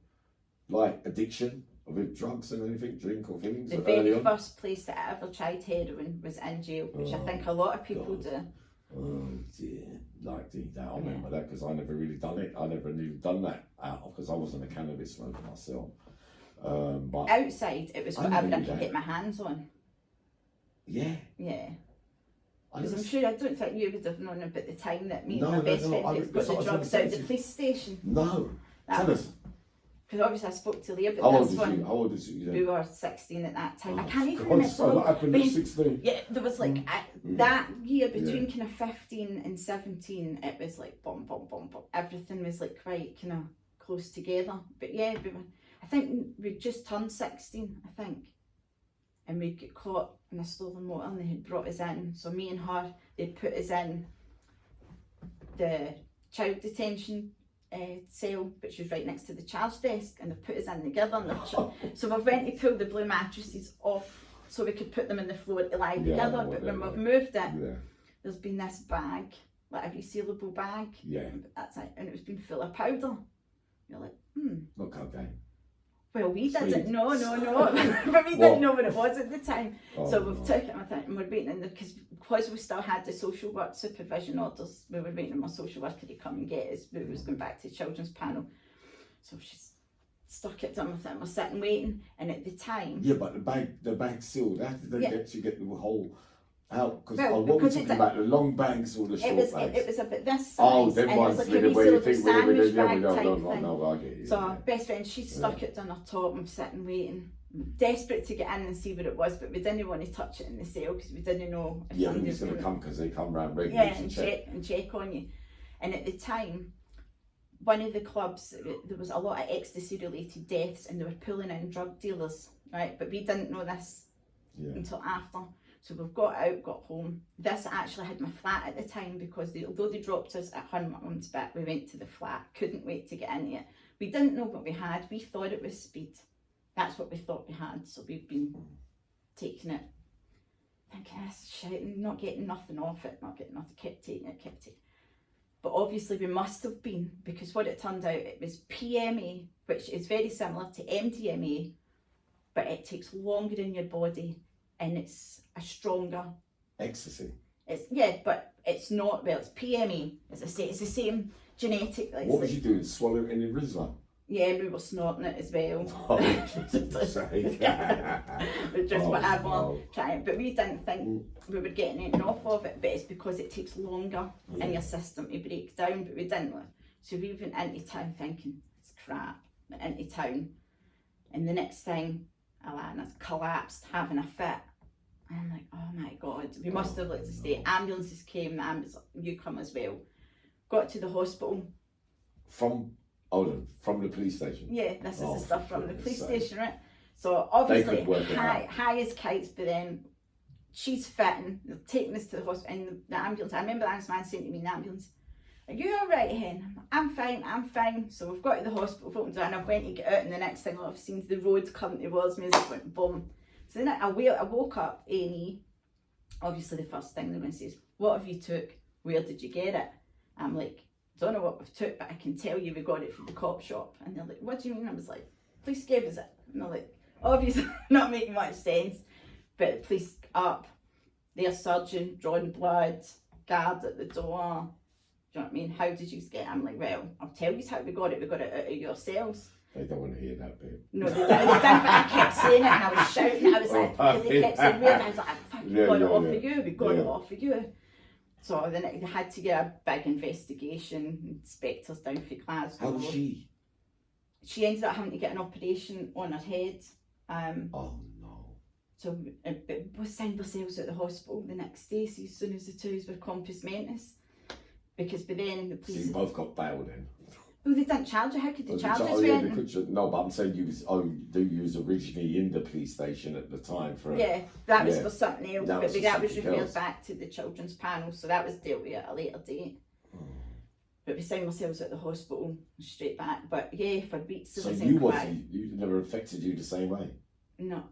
like addiction with drugs and anything, drink or things? The early very on? first place that I ever tried heroin was in jail, which I think a lot of people God. do. Oh dear, that I remember that because I never really done it. I never really done that because I wasn't a cannabis smoker myself. But Outside, it was I whatever never I knew could that. get my hands on. yeah, Yeah. I Because I'm never- sure, I don't think you would have known about the time that me No, and my no, best no, friend I- got that's the what I was drugs gonna out say the to police station. No, tell us. Because obviously I spoke to Leah How about old this is one. you? How old is you? We were 16 at that time. I Oh, can't even God, remember. so what happened at 16? Yeah, there was like Mm. that year between kind of 15 and 17, it was like boom, boom, boom, boom. Everything was like quite kind of close together. But yeah, I think we just turned 16, I think. And we got caught in a stolen motor and they had brought us in. So me and her, they'd put us in the child detention cell, which was right next to the charge desk, and they put us in together. So we went to pull the blue mattresses off so we could put them in the floor to lie together. But when we've moved it, there's been this bag, like a resealable bag. Yeah. That's it, and it's been full of powder. You're like, Not cocaine. Well, we Sweet. didn't. No. But we didn't know what it was at the time. Oh, So we've no. took it and we're waiting in because we still had the social work supervision orders, we were waiting on my social worker to come and get us, but we was going back to the children's panel. So she's stuck it down with it and we're sitting waiting, and at the time... Yeah, but the bag sealed. How did they get the whole out? Because Well, what we're because talking about, the long bags or the short bags? It was about this size, Oh, them and ones it was with like the a way you resealable think sandwich bag no, type thing. no, I get you. So yeah. best friend, she stuck it down her top and sitting waiting, desperate to get in and see what it was, but we didn't want to touch it in the cell because we didn't know if Yeah, somebody who's was going to come, because they come round yeah, regularly and to check. check on you. And at the time, one of the clubs, there was a lot of ecstasy related deaths and they were pulling in drug dealers, right? But we didn't know this until after. So we've got out, got home. This actually had my flat at the time because although they dropped us at her mum's bit, we went to the flat, couldn't wait to get into it. We didn't know what we had, we thought it was speed. That's what we thought we had, so we've been taking it, thinking this shit, not getting nothing off it, kept taking it. But obviously we must have been, because what it turned out, it was PMA, which is very similar to MDMA, but it takes longer in your body and it's a stronger Ecstasy. But it's not, well, it's PMA, as I say, it's the same genetic. Like, What was you doing? Swallow it in the Rizla? Yeah, we were snorting it as well. Just Oh, whatever, no. trying. But we didn't think we were getting anything off of it, but it's because it takes longer in your system to break down, but we didn't. So we went into town thinking, it's crap, went into town. And the next thing, Alana's collapsed, having a fit. And I'm like, oh my God, we must have let us stay. Ambulances came, you come as well. Got to the hospital. From the police station? Yeah, this is the stuff from the police sake. station, right? So obviously, could work it out. high as kites, but then she's fitting, they're taking us to the hospital, and the ambulance, I remember the ambulance man saying to me in the ambulance, are you alright, hen? I'm fine. So we've got to the hospital, and I went to get out, and the next thing I've seen the road coming towards me as it went boom. So then I woke up, A&E, obviously the first thing the man says, what have you took? Where did you get it? I'm like, don't know what we've took, but I can tell you we got it from the cop shop. And they're like, what do you mean? I was like, police gave us it. And they're like, obviously not making much sense, but the police up, their surgeon, drawing blood, guard at the door. Do you know what I mean? How did you get it? I'm like, well, I'll tell you how we got it out of yourselves. They don't want to hear that bit. No, they didn't, but I kept saying it and I was shouting. I was like, because they kept saying weird. I was like, we got it off of you, we got it off of you. So then they had to get a big investigation, inspectors down for Glasgow. How was she? She ended up having to get an operation on her head. Oh no. So we signed ourselves at the hospital the next day, so as soon as the two were compos mentis. Because by then the police... So you both got bailed in? Well, they didn't charge her. How could they charge us for anything? No, but I'm saying you was originally in the police station at the time for... Yeah, that was for something else, but that was referred else. back to the children's panel, so that was dealt with at a later date. But we signed ourselves at the hospital, straight back. But yeah, for weeks there was inquiry. You never affected you the same way? No.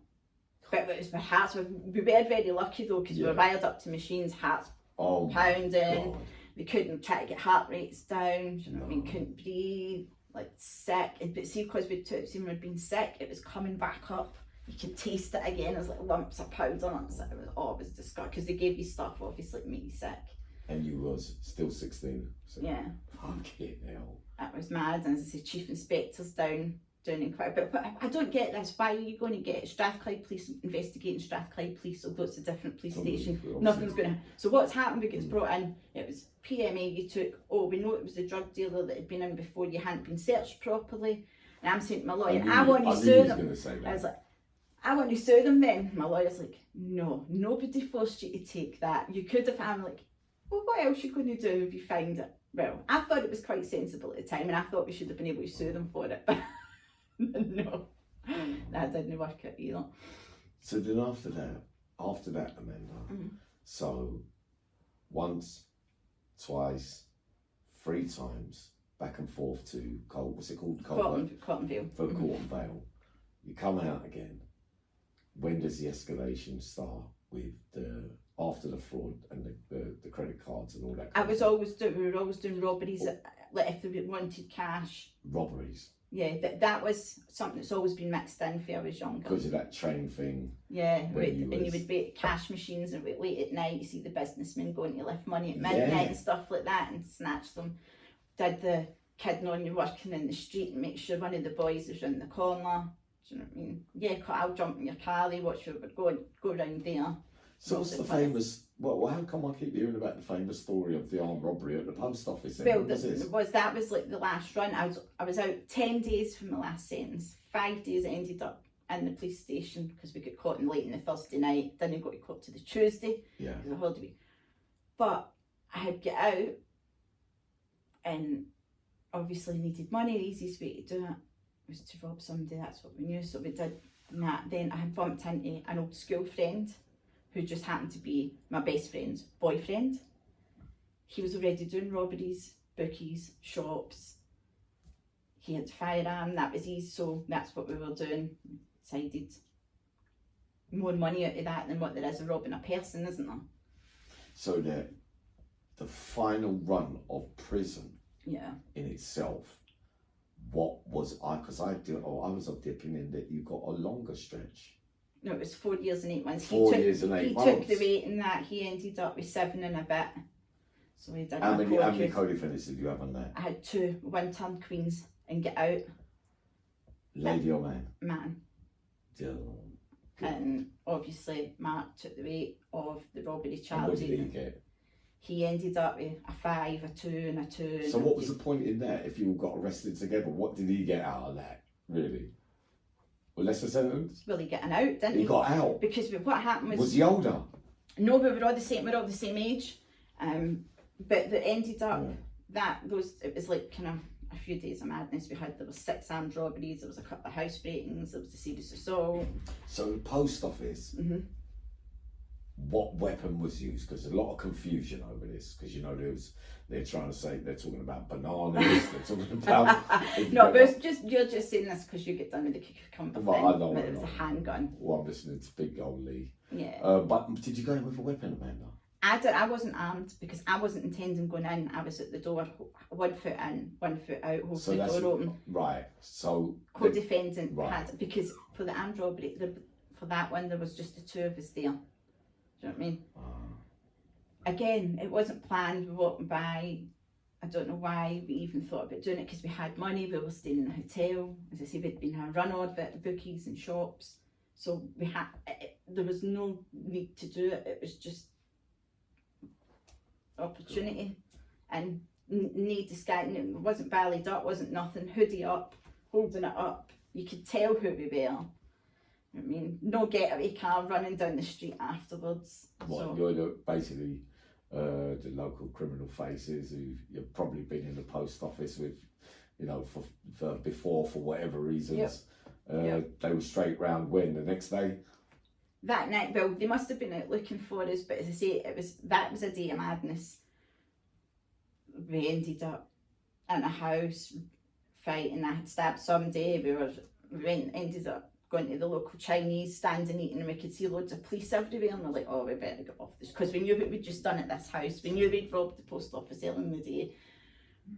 But it was my hearts. We were very lucky though, because we were wired up to machines, hearts pounding. God. We couldn't try to get heart rates down. You know what I mean? Couldn't breathe, like sick. But see, because we'd been sick, it was coming back up. You could taste it again. It was like lumps of powder on it. So it was disgusting because they gave you stuff obviously to make you sick. And you was still 16. So yeah. Fucking hell. That was mad. And as I say, chief inspectors doing inquiry. But I don't get this. Why are you going to get Strathclyde Police investigating Strathclyde Police, although it's a different police station? Nothing's going to. So what's happened? We gets brought in. It was PMA. You took. Oh, we know it was the drug dealer that had been in before. You hadn't been searched properly. And I'm saying to my lawyer, I want to sue them. I was like, I want to sue them. Then my lawyer's like, no, nobody forced you to take that. You could have. I'm like, well, what else are you going to do if you find it? Well, I thought it was quite sensible at the time, and I thought we should have been able to sue them for it. No, that didn't work out either. So then after that, Amanda, so once, twice, 3 times, back and forth to Cottonville. For Cottonville. You come out again. When does the escalation start with after the fraud and the credit cards and all that? We were always doing robberies, like if they wanted cash. Robberies. Yeah, that was something that's always been mixed in for I was younger. Because of that train thing. Yeah, you would be at cash machines and late at night you see the businessmen going to lift money at midnight and stuff like that and snatch them. Did the kidding on you working in the street and make sure one of the boys is in the corner. Do you know what I mean? Yeah, I'll jump in your car, they watch you go round there. So what's the famous, well, how come I keep hearing about the famous story of the armed robbery at the post office? Well, that was like the last run. I was out 10 days from the last sentence. 5 days I ended up in the police station because we got caught in late on the Thursday night. Then I got caught to the Tuesday. Yeah. Because of holiday week. But I had get out and obviously needed money. The easiest way to do it was to rob somebody. That's what we knew. So we did that. Then I had bumped into an old school friend who just happened to be my best friend's boyfriend. He was already doing robberies, bookies, shops. He had a firearm, that was easy, so that's what we were doing. Decided more money out of that than what there is of robbing a person, isn't there? So the final run of prison in itself, what was because I was of the opinion that you got a longer stretch. No, it was 4 years and 8 months. 4 years and 8 months. He took the weight in that. He ended up with 7 and a bit. So he did. How many co-defendants did you have on that? I had 2. One turned Queens and get out. Lady or man? Man. Yeah. And obviously Mark took the weight of the robbery charge. And what did he get? He ended up with a 5, a 2 and a 2. So what was the point in that if you all got arrested together? What did he get out of that, really? Well, lesser sentence? Well, he got an out, didn't he? He got out? Because what happened was... Was he older? No, we were all the same age. But it ended up it was like kind of a few days of madness. There was 6 armed robberies, there was a couple of house breakings, there was a serious assault. So the post office, what weapon was used? Because there's a lot of confusion over this, because they're trying to say, they're talking about bananas, they're talking about... No, but you're just saying this because you get done with the cucumber thing. I know. It was a handgun. Well, I'm listening to Big Old Lee. Yeah. But did you go in with a weapon, Amanda? I wasn't armed because I wasn't intending going in. I was at the door, 1 foot in, 1 foot out, holding the door open. Right, so... Co-defendant had, because for the armed robbery, for that one, there was just the 2 of us there. Do Do you know what I mean? Ah. Again, it wasn't planned. We walked by. I don't know why we even thought about doing it, because we had money. We were staying in a hotel. As I say, we'd been a run on at bookies and shops, so we had. There was no need to do it. It was just opportunity, and need to sky. It wasn't ballied up. Wasn't nothing. Hoodie up, holding it up. You could tell who we were. I mean, no getaway car running down the street afterwards. What, So, you're basically the local criminal faces who you've probably been in the post office with, you know, for before, for whatever reasons. They were straight round when the next day. that night, well, they must have been out looking for us, but as I say, that was a day of madness. We ended up in a house fighting. I had stabbed somebody. Ended up going to the local Chinese stand and eating, and we could see loads of police everywhere, and we're like, oh, we better get off this, because we knew what we'd just done at this house. We knew we'd robbed the post office early in the day,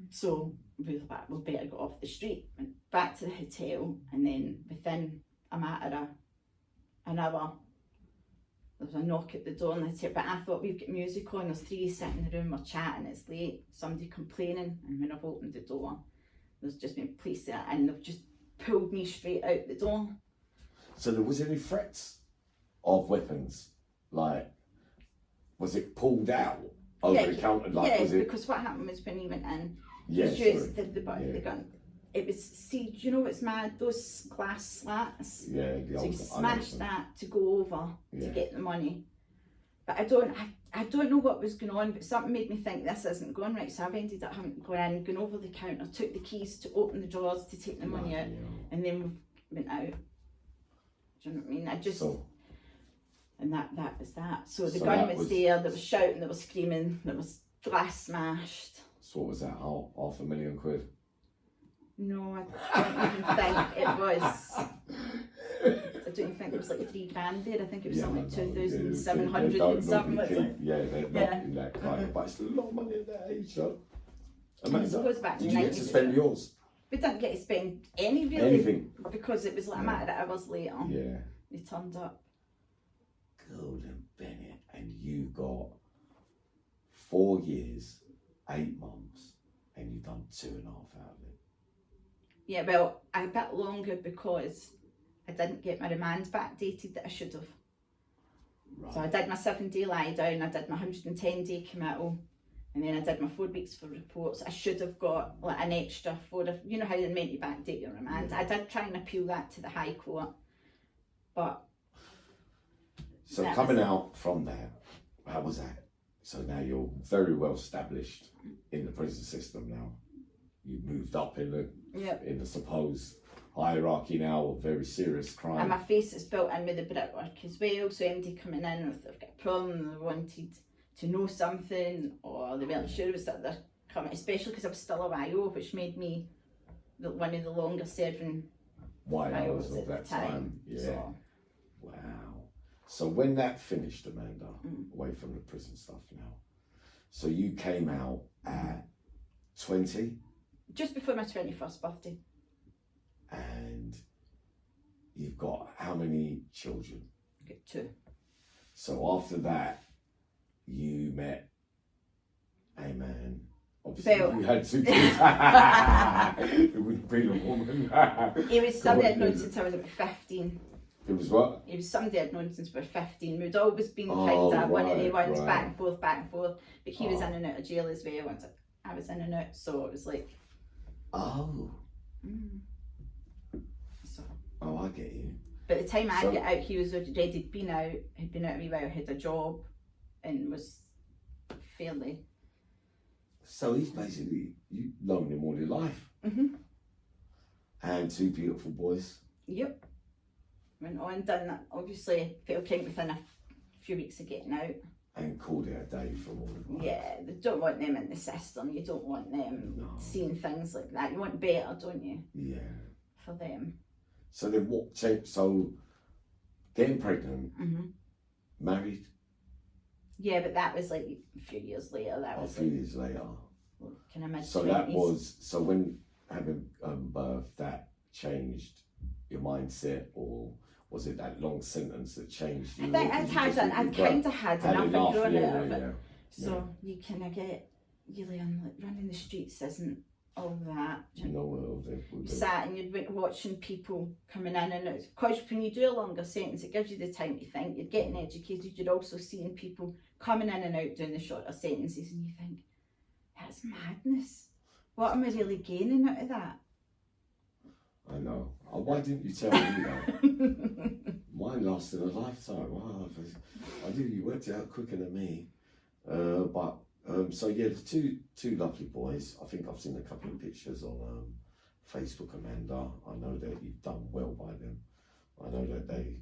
so we were like, we better get off the street. Went back to the hotel, and then within a matter of an hour, there was a knock at the door in the hotel, but I thought, we've got music on, there's three sitting in the room, we're chatting, it's late, somebody complaining, and when I've opened the door, there's just been police there, and they've just pulled me straight out the door. So there was any threats of weapons? Like, was it pulled out over the counter? Like, yeah, was it? because what happened was when he went in, Yeah, he used the gun. It was, see, do you know what's mad? Those glass slats. Yeah, So he smashed that to go over to get the money. But I don't know what was going on, but something made me think this isn't going right. So I've ended up having to go in, gone over the counter, took the keys to open the drawers to take the money out, and then we went out. Do you know what I mean? And that was that. So the gun was there, there was shouting, there was screaming, there was glass smashed. So what was that, £500,000? No, I don't even think it was. I don't even think it was like £3,000 there. I think it was something like 2,700 and something like that. Yeah, they're not in that kind of, but it's still a lot of money at that age, so. Amazing. Did you get to spend yours? We didn't get to spend really. Anything? Because it was like a matter of hours later. Yeah. They turned up. Golden Bennett, and you got 4 years, 8 months, and you've done 2.5 out of it. Yeah, well, a bit longer because I didn't get my remand backdated that I should have. Right. So I did my 7-day lie down, I did my 110-day committal, and then I did my 4 weeks for reports. I should have got like an extra 4, you know how they're meant to backdate your remand. I did try and appeal that to the High Court, but. So coming out from there, how was that? So now you're very well established in the prison system now. You've moved up in the supposed hierarchy now of very serious crime. And my face is built in with the brickwork as well, so anybody coming in, if they've got a problem, they wanted to know something, or they weren't sure it was that they're coming, especially because I was still a YO, which made me one of the longer serving YOs of that time. Yeah. So. Wow. So when that finished, Amanda, away from the prison stuff now, so you came out at 20? Just before my 21st birthday. And you've got how many children? I got 2. So after that, you met a man. Obviously, you had 2 kids. It wouldn't be a woman. He was somebody I'd known since I was about 15. It was what? He was somebody I'd known since we were 15. We'd always been kind of one of the ones back and forth. But he was in and out of jail as well. Once I was in and out, so it was like. Oh. So. Oh, I get you. By the time I got out, he was already he'd been out a wee while, had a job, and was fairly. So he's basically, you've known him all your life. And 2 beautiful boys. Yep. Went on, done that. Obviously, felt pregnant within a few weeks of getting out. And called it a day from all of them. Yeah, they don't want them in the system. You don't want them seeing things like that. You want better, don't you? Yeah. For them. So then what changed? So getting pregnant, married? Yeah, but that was like a few years later. That was a few years later. Kind of mid-20s. So that was, so when having birth, that changed your mindset, or was it that long sentence that changed you? I think I'd kind of had enough of growing out of it. So you kind of get, you learn like running the streets isn't all that. No, you sat and you'd be watching people coming in and out. Because when you do a longer sentence, it gives you the time to think. You're getting educated. You're also seeing people coming in and out doing the shorter sentences, and you think, that's madness. What am I really gaining out of that? I know. Why didn't you tell me that? Mine lasted a lifetime. Wow, I knew you worked it out quicker than me. So yeah, the two lovely boys. I think I've seen a couple of pictures on Facebook, Amanda. I know that you've done well by them. I know that they,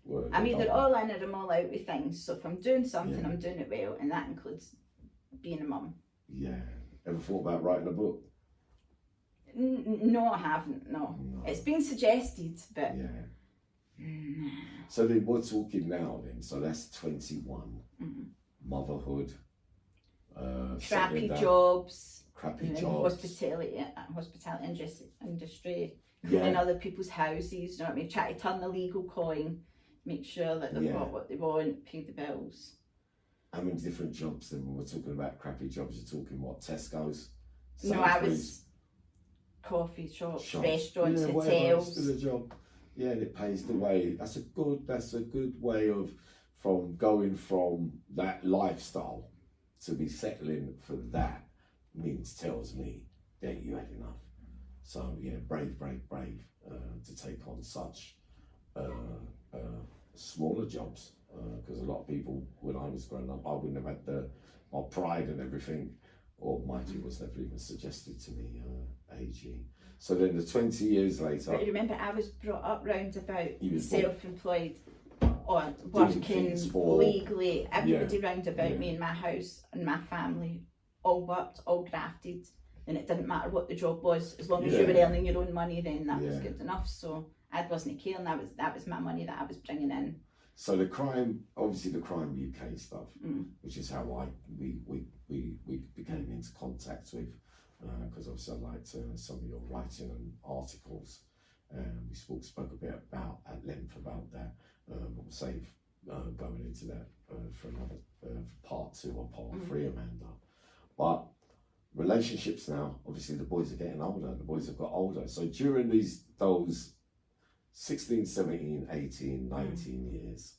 were. I'm either all in or I'm all out with things. So if I'm doing something, I'm doing it well, and that includes being a mum. Yeah. Ever thought about writing a book? No, I haven't. No. It's been suggested, but. Yeah. So then we're talking now then. So that's 21. Motherhood. Crappy jobs. Crappy jobs. Hospitality industry. In other people's houses, you know what I mean? Try to turn the legal coin, make sure that they've got what they want, pay the bills. How many different jobs then? When we're talking about crappy jobs, you're talking what? Tesco's? No, I was coffee shops, restaurants, hotels. Still a job. Yeah, and it pays the way. That's a good way of going from that lifestyle to be settling for that tells me that you had enough. So yeah, brave to take on such smaller jobs. Because a lot of people, when I was growing up, I wouldn't have had my pride and everything, or mind you, was never even suggested to me, AG. So then the 20 years later... But remember, I was brought up round about self-employed, or working legally. Everybody round about me in my house and my family all worked, all grafted, and it didn't matter what the job was, as long as you were earning your own money, then that was good enough. So I wasn't caring, that was my money that I was bringing in. So the crime UK stuff, which is how we became into contact with, because obviously I liked some of your writing and articles, and we spoke a bit about at length about that. We'll save going into that for another part 2 or part 3, Amanda. But relationships now, obviously the boys are getting older. The boys have got older. So during those 16, 17, 18, 19 years,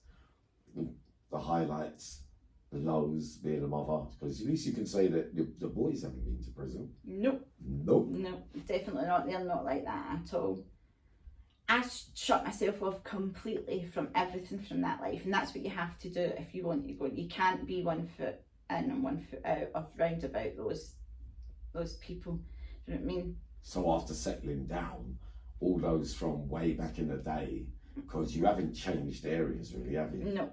the highlights, the lows, being a mother, because at least you can say that the boys haven't been to prison. Nope. No, definitely not. They're not like that at all. I shut myself off completely from everything from that life, and that's what you have to do if you want to go. You can't be 1 foot in and 1 foot out of round about those people. Do you know what I mean? So after settling down, all those from way back in the day, because you haven't changed areas really, have you? No.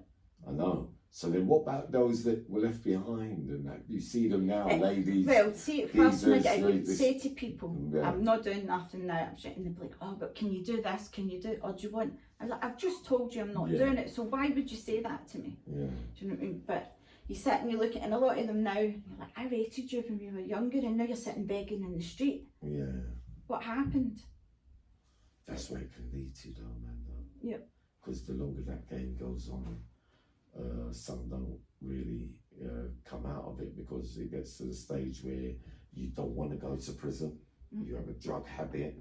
I know. So then what about those that were left behind and that? You see them now, ladies? Well, see, first thing I would say to people, I'm not doing nothing now, I'm sitting there like, oh, but can you do this, can you do it, or do you want, I'm like, I've just told you I'm not doing it, so why would you say that to me? Yeah. Do you know what I mean? But you sit and you look at, and a lot of them now, you're like, I rated you when we were younger, and now you're sitting begging in the street. Yeah. What happened? That's where it can lead to, though, Amanda. Yep. Because the longer that game goes on, some don't really come out of it, because it gets to the stage where you don't want to go to prison. You have a drug habit.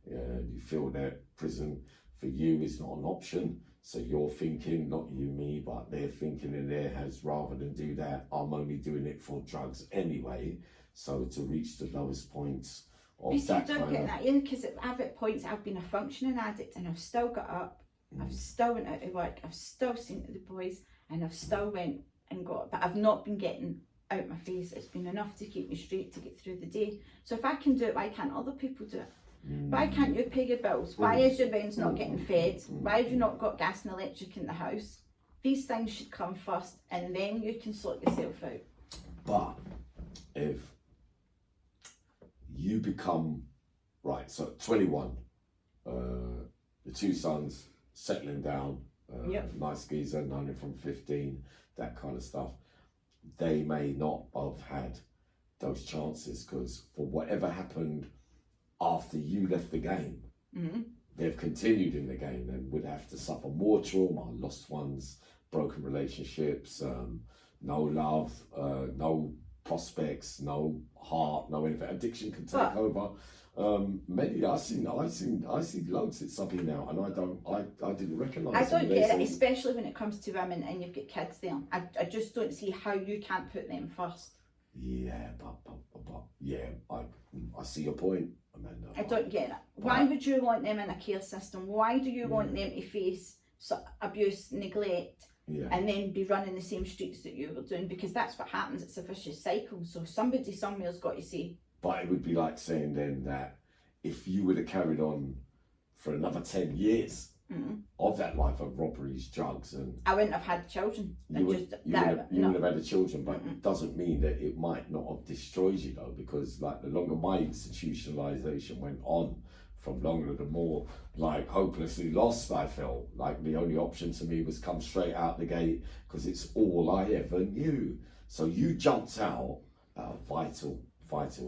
You feel that prison for you is not an option. So you're thinking, not you, me, but they're thinking in their heads, rather than do that, I'm only doing it for drugs anyway. So to reach the lowest points of that don't get that in, because at points I've been a functioning addict, and I've still got up, I've still went out to work, I've still seen to the boys, and I've still went and got, but I've not been getting out my face. It's been enough to keep me straight to get through the day. So if I can do it, why can't other people do it? Why can't you pay your bills? Why is your rent's not getting fed? Why have you not got gas and electric in the house? These things should come first, and then you can sort yourself out. But if you become, right, so 21, the 2 sons settling down, nice geezer, known him from 15, that kind of stuff, they may not have had those chances, because for whatever happened after you left the game, they've continued in the game, then would have to suffer more trauma, lost ones, broken relationships, no love, no prospects, no heart, no anything. Addiction can take over. Many I see loads that subbing now, and I didn't recognise. I don't get it, especially when it comes to women and you've got kids there. I just don't see how you can't put them first. Yeah, but yeah, I see your point, Amanda. I don't get it. Why would you want them in a care system? Why do you want them to face abuse, neglect, and then be running the same streets that you were doing? Because that's what happens. It's a vicious cycle. So somebody somewhere's got to say. But it would be like saying then that if you would have carried on for another 10 years of that life of robberies, drugs, and I wouldn't have had children. You wouldn't have had the children, but it doesn't mean that it might not have destroyed you though, because like the longer my institutionalization went on, from longer the more like hopelessly lost I felt. Like the only option to me was come straight out the gate, because it's all I ever knew. So you jumped out at a vital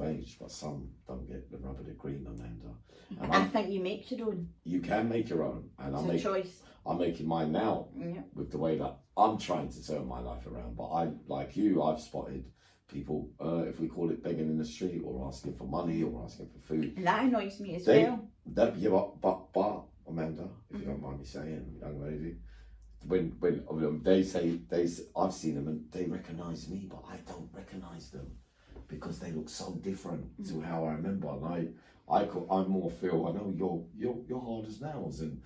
age, but some don't get the rub of the green, Amanda. And I think you make your own. You can make your own, and it's a choice. I'm making mine now with the way that I'm trying to turn my life around. But I, like you, I've spotted people, if we call it begging in the street, or asking for money, or asking for food. And that annoys me as well. But Amanda, if you don't mind me saying, young lady, when they say I've seen them and they recognise me, but I don't recognise them, because they look so different to how I remember. And I more feel, I know you're hard as nails, and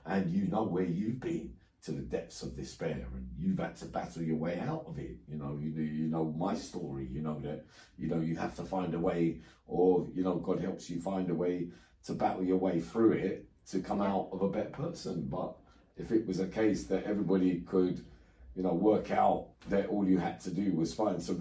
and you know where you've been to the depths of despair, and you've had to battle your way out of it. You know my story. You know that you have to find a way, or God helps you find a way to battle your way through it to come out of a better person. But if it was a case that everybody could work out that all you had to do was find some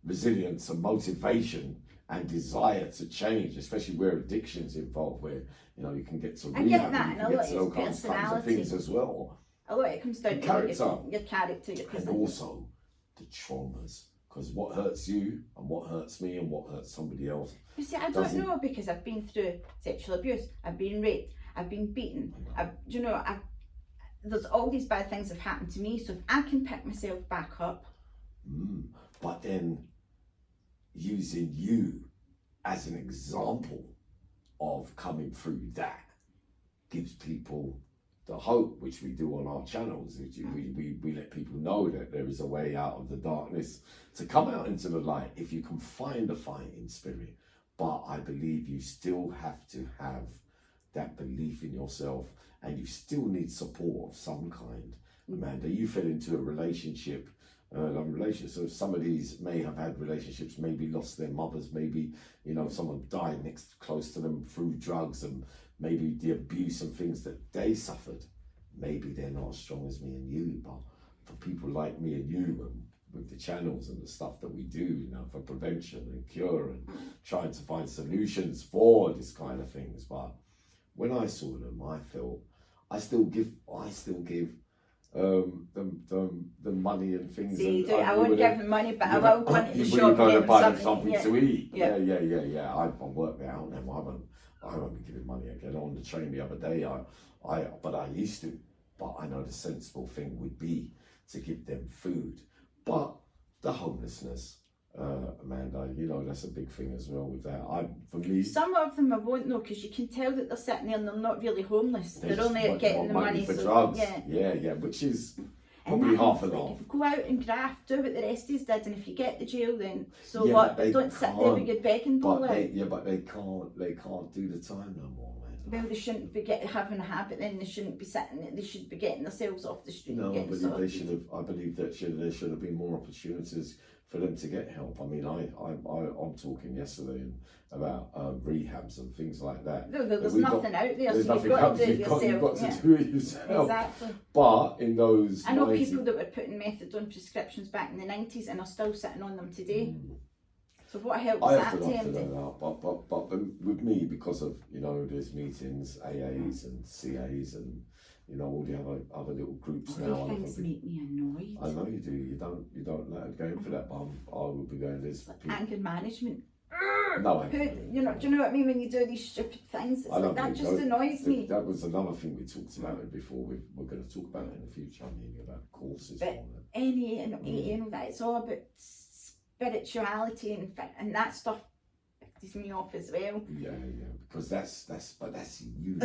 resilience and motivation and desire to change, especially where addiction's involved, where you can get to rehab, you can get to all kinds of things as well. A lot it comes down to your character, and also the traumas. Because what hurts you and what hurts me and what hurts somebody else. You see, I don't know, because I've been through sexual abuse, I've been raped, I've been beaten, there's all these bad things have happened to me, so if I can pick myself back up. But then using you as an example of coming through that gives people the hope, which we do on our channels. We let people know that there is a way out of the darkness to come out into the light if you can find a fighting spirit. But I believe you still have to have that belief in yourself, and you still need support of some kind. Amanda, you fell into a relationship, so some of these may have had relationships, maybe lost their mothers, maybe someone died close to them through drugs, and maybe the abuse and things that they suffered. Maybe they're not as strong as me and you, but for people like me and you, and with the channels and the stuff that we do, for prevention and cure and trying to find solutions for this kind of things. But when I saw them, I felt I still give the money and things. See, I wouldn't give them money, but I will go into the shop and buy them something to eat. Yeah. I work it out now. I won't be giving money again. On the train the other day, but I used to. But I know the sensible thing would be to give them food. But the homelessness, Amanda, that's a big thing as well with that. For me, some of them I won't know, because you can tell that they're sitting there and they're not really homeless. They're only getting the money for drugs. Yeah, which is probably half and half. Go out and graft, do what the rest of us did, and if you get the jail, then so what? Don't sit there with your begging bowl. But they can't do the time no more. Well, they shouldn't be having a habit. Then they shouldn't be sitting there. They should be getting themselves off the street. No, but they should have. I believe that there should have been more opportunities for them to get help. I mean, I'm talking yesterday about rehabs and things like that. No, there's nothing out there, so you've got to do it yourself. You've got to do it yourself. Exactly. But in those, I know people that were putting methadone prescriptions back in the 90s and are still sitting on them today. So what help was that to him? But with me, because of there's meetings, AAs and CAs and all the other little groups now. Things make me annoyed. I know you do. You don't let it go in for that, but I will be going this. Anger management. No, I You know, do you know what I mean? When you do these stupid things, it's I like, don't that think just annoys me. That was another thing we talked about it before. We're going to talk about it in the future. I mean, about courses. But and all that. you know, that it's all about spirituality and that stuff pisses me off as well. Yeah, because that's you.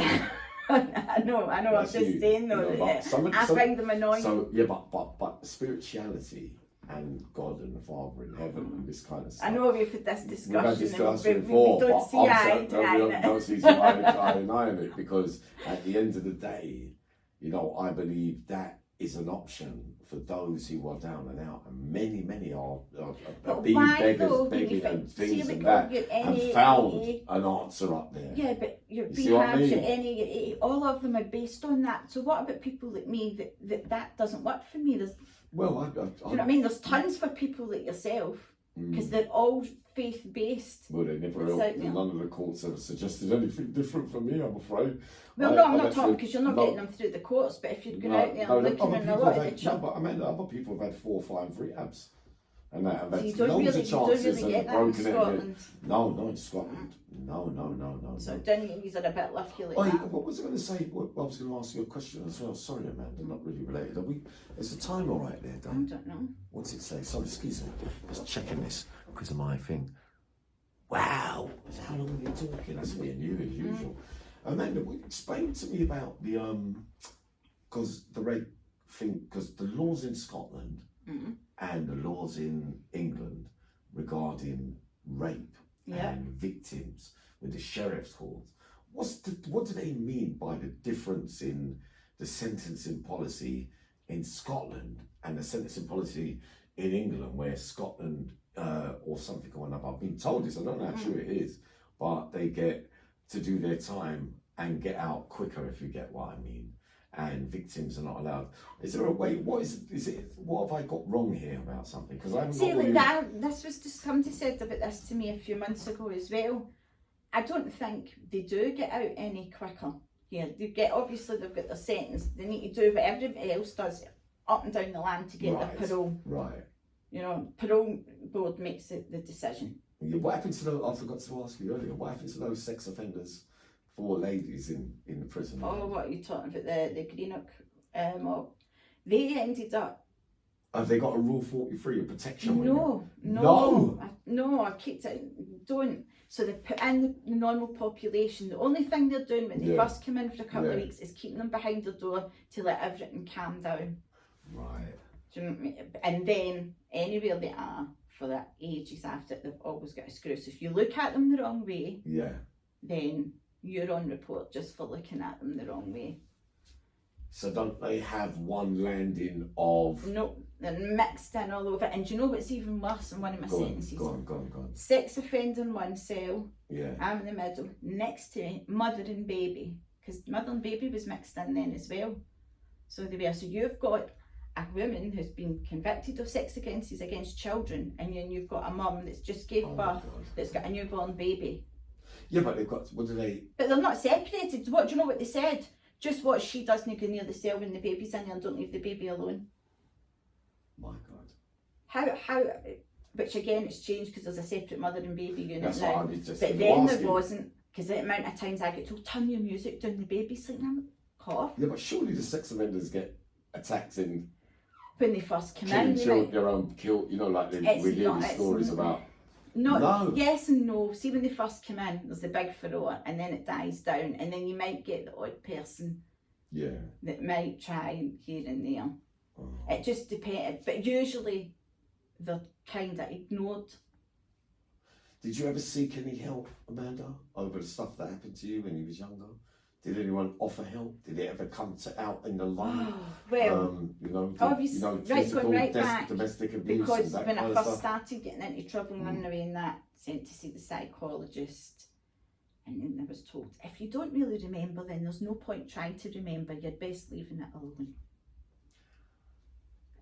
I know. I'm That's just you, saying though, you know, that I find them annoying. So yeah, but spirituality and God and the Father in heaven and this kind of stuff. I know we've had this We've had discussion discussion we before, don't but see eye to eye. we don't see eye to eye in it, because at the end of the day, you know, I believe that is an option for those who are down and out, and many are being beggars, begging and things and that, and found an answer up there. Yeah, but your see what I mean? any, all of them are based on that. So what about people like me that doesn't work for me? There's, well, do you know what I mean? There's tons for people like yourself, because they're all faith-based. Well, they never none of the courts ever suggested anything different for me, I'm afraid. Well, no, I'm not talking because you're not getting them through the courts, but if you're going out there and looking in a lot of the no, but I mean, other people have had 4 or 5 rehabs. And that's so you don't really get that in Scotland. No, in Scotland. No. So don't you are a bit lucky like that. What was I going to say? I was going to ask you a question as well. Sorry, Amanda, not really related. Is the time all right there, Dan? I don't know. What's it say? Sorry, excuse me. Just checking this because of my thing. Wow, how long are you talking? That's me and you as usual. Amanda, explain to me about the because the rape thing, because the laws in Scotland and the laws in England regarding rape and victims with the sheriff's courts. What do they mean by the difference in the sentencing policy in Scotland and the sentencing policy in England, where Scotland or something or another, I've been told this, I don't know how true it is, but they get to do their time and get out quicker, if you get what I mean, and victims are not allowed. Is there a way? What have I got wrong here about something? Because I haven't See, got like really... that. This was just somebody said about this to me a few months ago as well. I don't think they do get out any quicker. Yeah, obviously they've got their sentence. They need to do what everybody else does up and down the land to get their parole. Right. You know, parole board makes the decision. Yeah, what happens to those? I forgot to ask you earlier. What happens to those sex offenders? 4 ladies in the prison. Oh, what are you talking about? The Greenock mob. They ended up. Have they got a Rule 43 of protection? No, I kicked it. Don't. So they put in the normal population. The only thing they're doing when they first come in for a couple of weeks is keeping them behind the door to let everything calm down. Right. Do you know what I mean? And then anywhere they are for the ages after, they've always got a screw. So if you look at them the wrong way, then you're on report just for looking at them the wrong way. So don't they have one landing of... No, they're mixed in all over. And do you know what's even worse in one of my sentences? Go on. Sex offender in one cell. Yeah. I'm in the middle. Next to me, mother and baby. Because mother and baby was mixed in then as well. So they were. So you've got a woman who's been convicted of sex offences against children, and then you've got a mum that's just gave birth, that's got a newborn baby. Yeah, but they've got, what do they... But they're not separated. What do you know what they said? Just what she doesn't go near the cell when the baby's in there, and don't leave the baby alone. My God. How, which again, it's changed because there's a separate mother and baby unit That's now. what I was just but then there wasn't, because the amount of times I get told, turn your music down, the baby's sleeping, I'm cough. Yeah, but surely the sex offenders get attacked in... When they first come in, their own kill, you know, like we hear these stories about... No. Yes and no. See, when they first come in, there's the big furore, and then it dies down, and then you might get the odd person that might try here and there. It just depends, but usually they're kind of ignored. Did you ever seek any help, Amanda, over the stuff that happened to you when you was younger? Did anyone offer help? Did it ever come out in the light? Well, obviously, physical, back, domestic abuse. Because when I first started getting into trouble, running away and that, sent to see the psychologist, and then I was told, if you don't really remember, then there's no point trying to remember. You're best leaving it alone.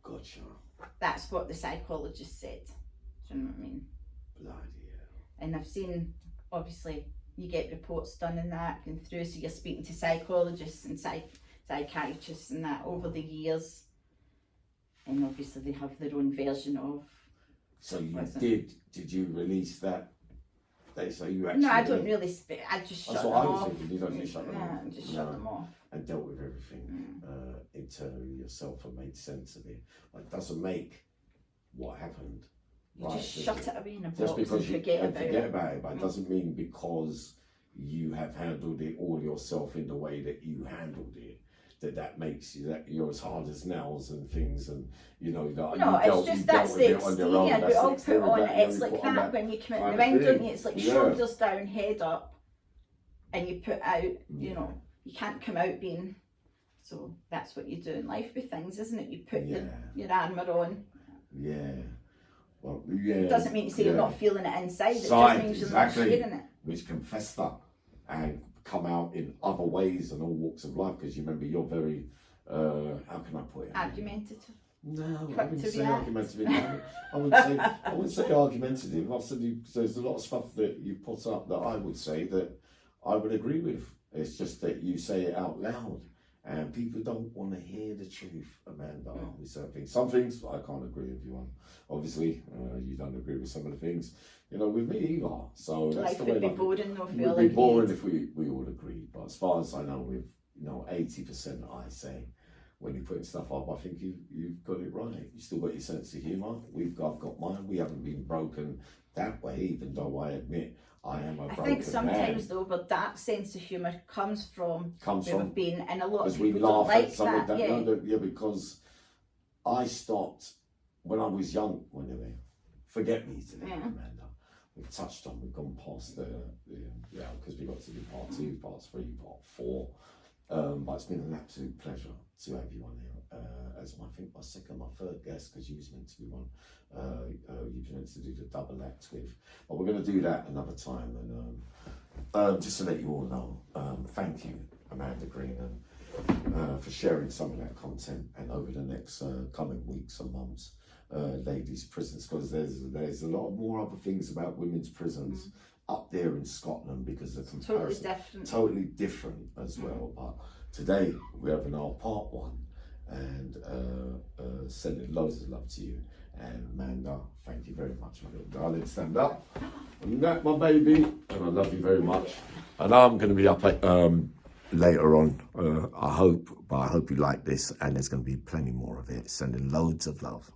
Gotcha. That's what the psychologist said. Do you know what I mean? Bloody hell. And I've seen, obviously, you get reports done and that going through, so you're speaking to psychologists and psychiatrists and that over the years, and obviously they have their own version of. So you did you release that So you actually. No, I don't really I just shut That's them what I was off. thinking. You don't just shut them off. Yeah, just shut them off. And dealt with everything internally yourself and made sense of it. But it doesn't make what happened. You just shut it away in a box Just because and you forget about it. But it doesn't mean because you have handled it all yourself in the way that you handled it, that makes you that you're as hard as nails and things, and you know that. No, it's just that's the exterior. We all put on it. It's like that when you come out in the ring, don't you? It's like shoulders down, head up, and you put out. You know, you can't come out being. So that's what you do in life with things, isn't it? You put your armour on. Yeah. Well, yeah. It doesn't mean to say you're not feeling it inside. It just means you're not sharing it. Which can fester and come out in other ways and all walks of life. Because you remember, you're very, how can I put it? Argumentative. No, I wouldn't say argumentative. I wouldn't say argumentative. I said there's a lot of stuff that you put up that I would say that I would agree with. It's just that you say it out loud. And people don't want to hear the truth, Amanda, with certain things. Some things I can't agree with you on. Obviously, you don't agree with some of the things, you know, with me either. So that's life the way. Would be boring though. It would be boring if we all agreed. But as far as I know, with 80%, I say, when you're putting stuff up, I think you've got it right. You still got your sense of humour. I've got mine. We haven't been broken that way, even though I admit I am a broken man. I think sometimes though, but that sense of humour comes from being, and a lot of people we laugh don't like at some that. Of that. Yeah, because I stopped when I was young. Forget me today, Amanda. We've touched on. We've gone past because we got to do part 2, part 3, part 4. But it's been an absolute pleasure to have you on here as I think my second, my third guest, because you was meant to be one. You was meant to do the double act with, but we're going to do that another time. And just to let you all know, thank you, Amanda Green, and for sharing some of that content. And over the next coming weeks and months, ladies' prisons, because there's a lot more other things about women's prisons up there in Scotland, because the comparison totally different as well. But today we're having our part 1, and sending loads of love to you. And Amanda, thank you very much, my little darling. Stand up. And that, my baby, and I love you very much. And I'm going to be up later on, I hope you like this, and there's going to be plenty more of it. Sending loads of love.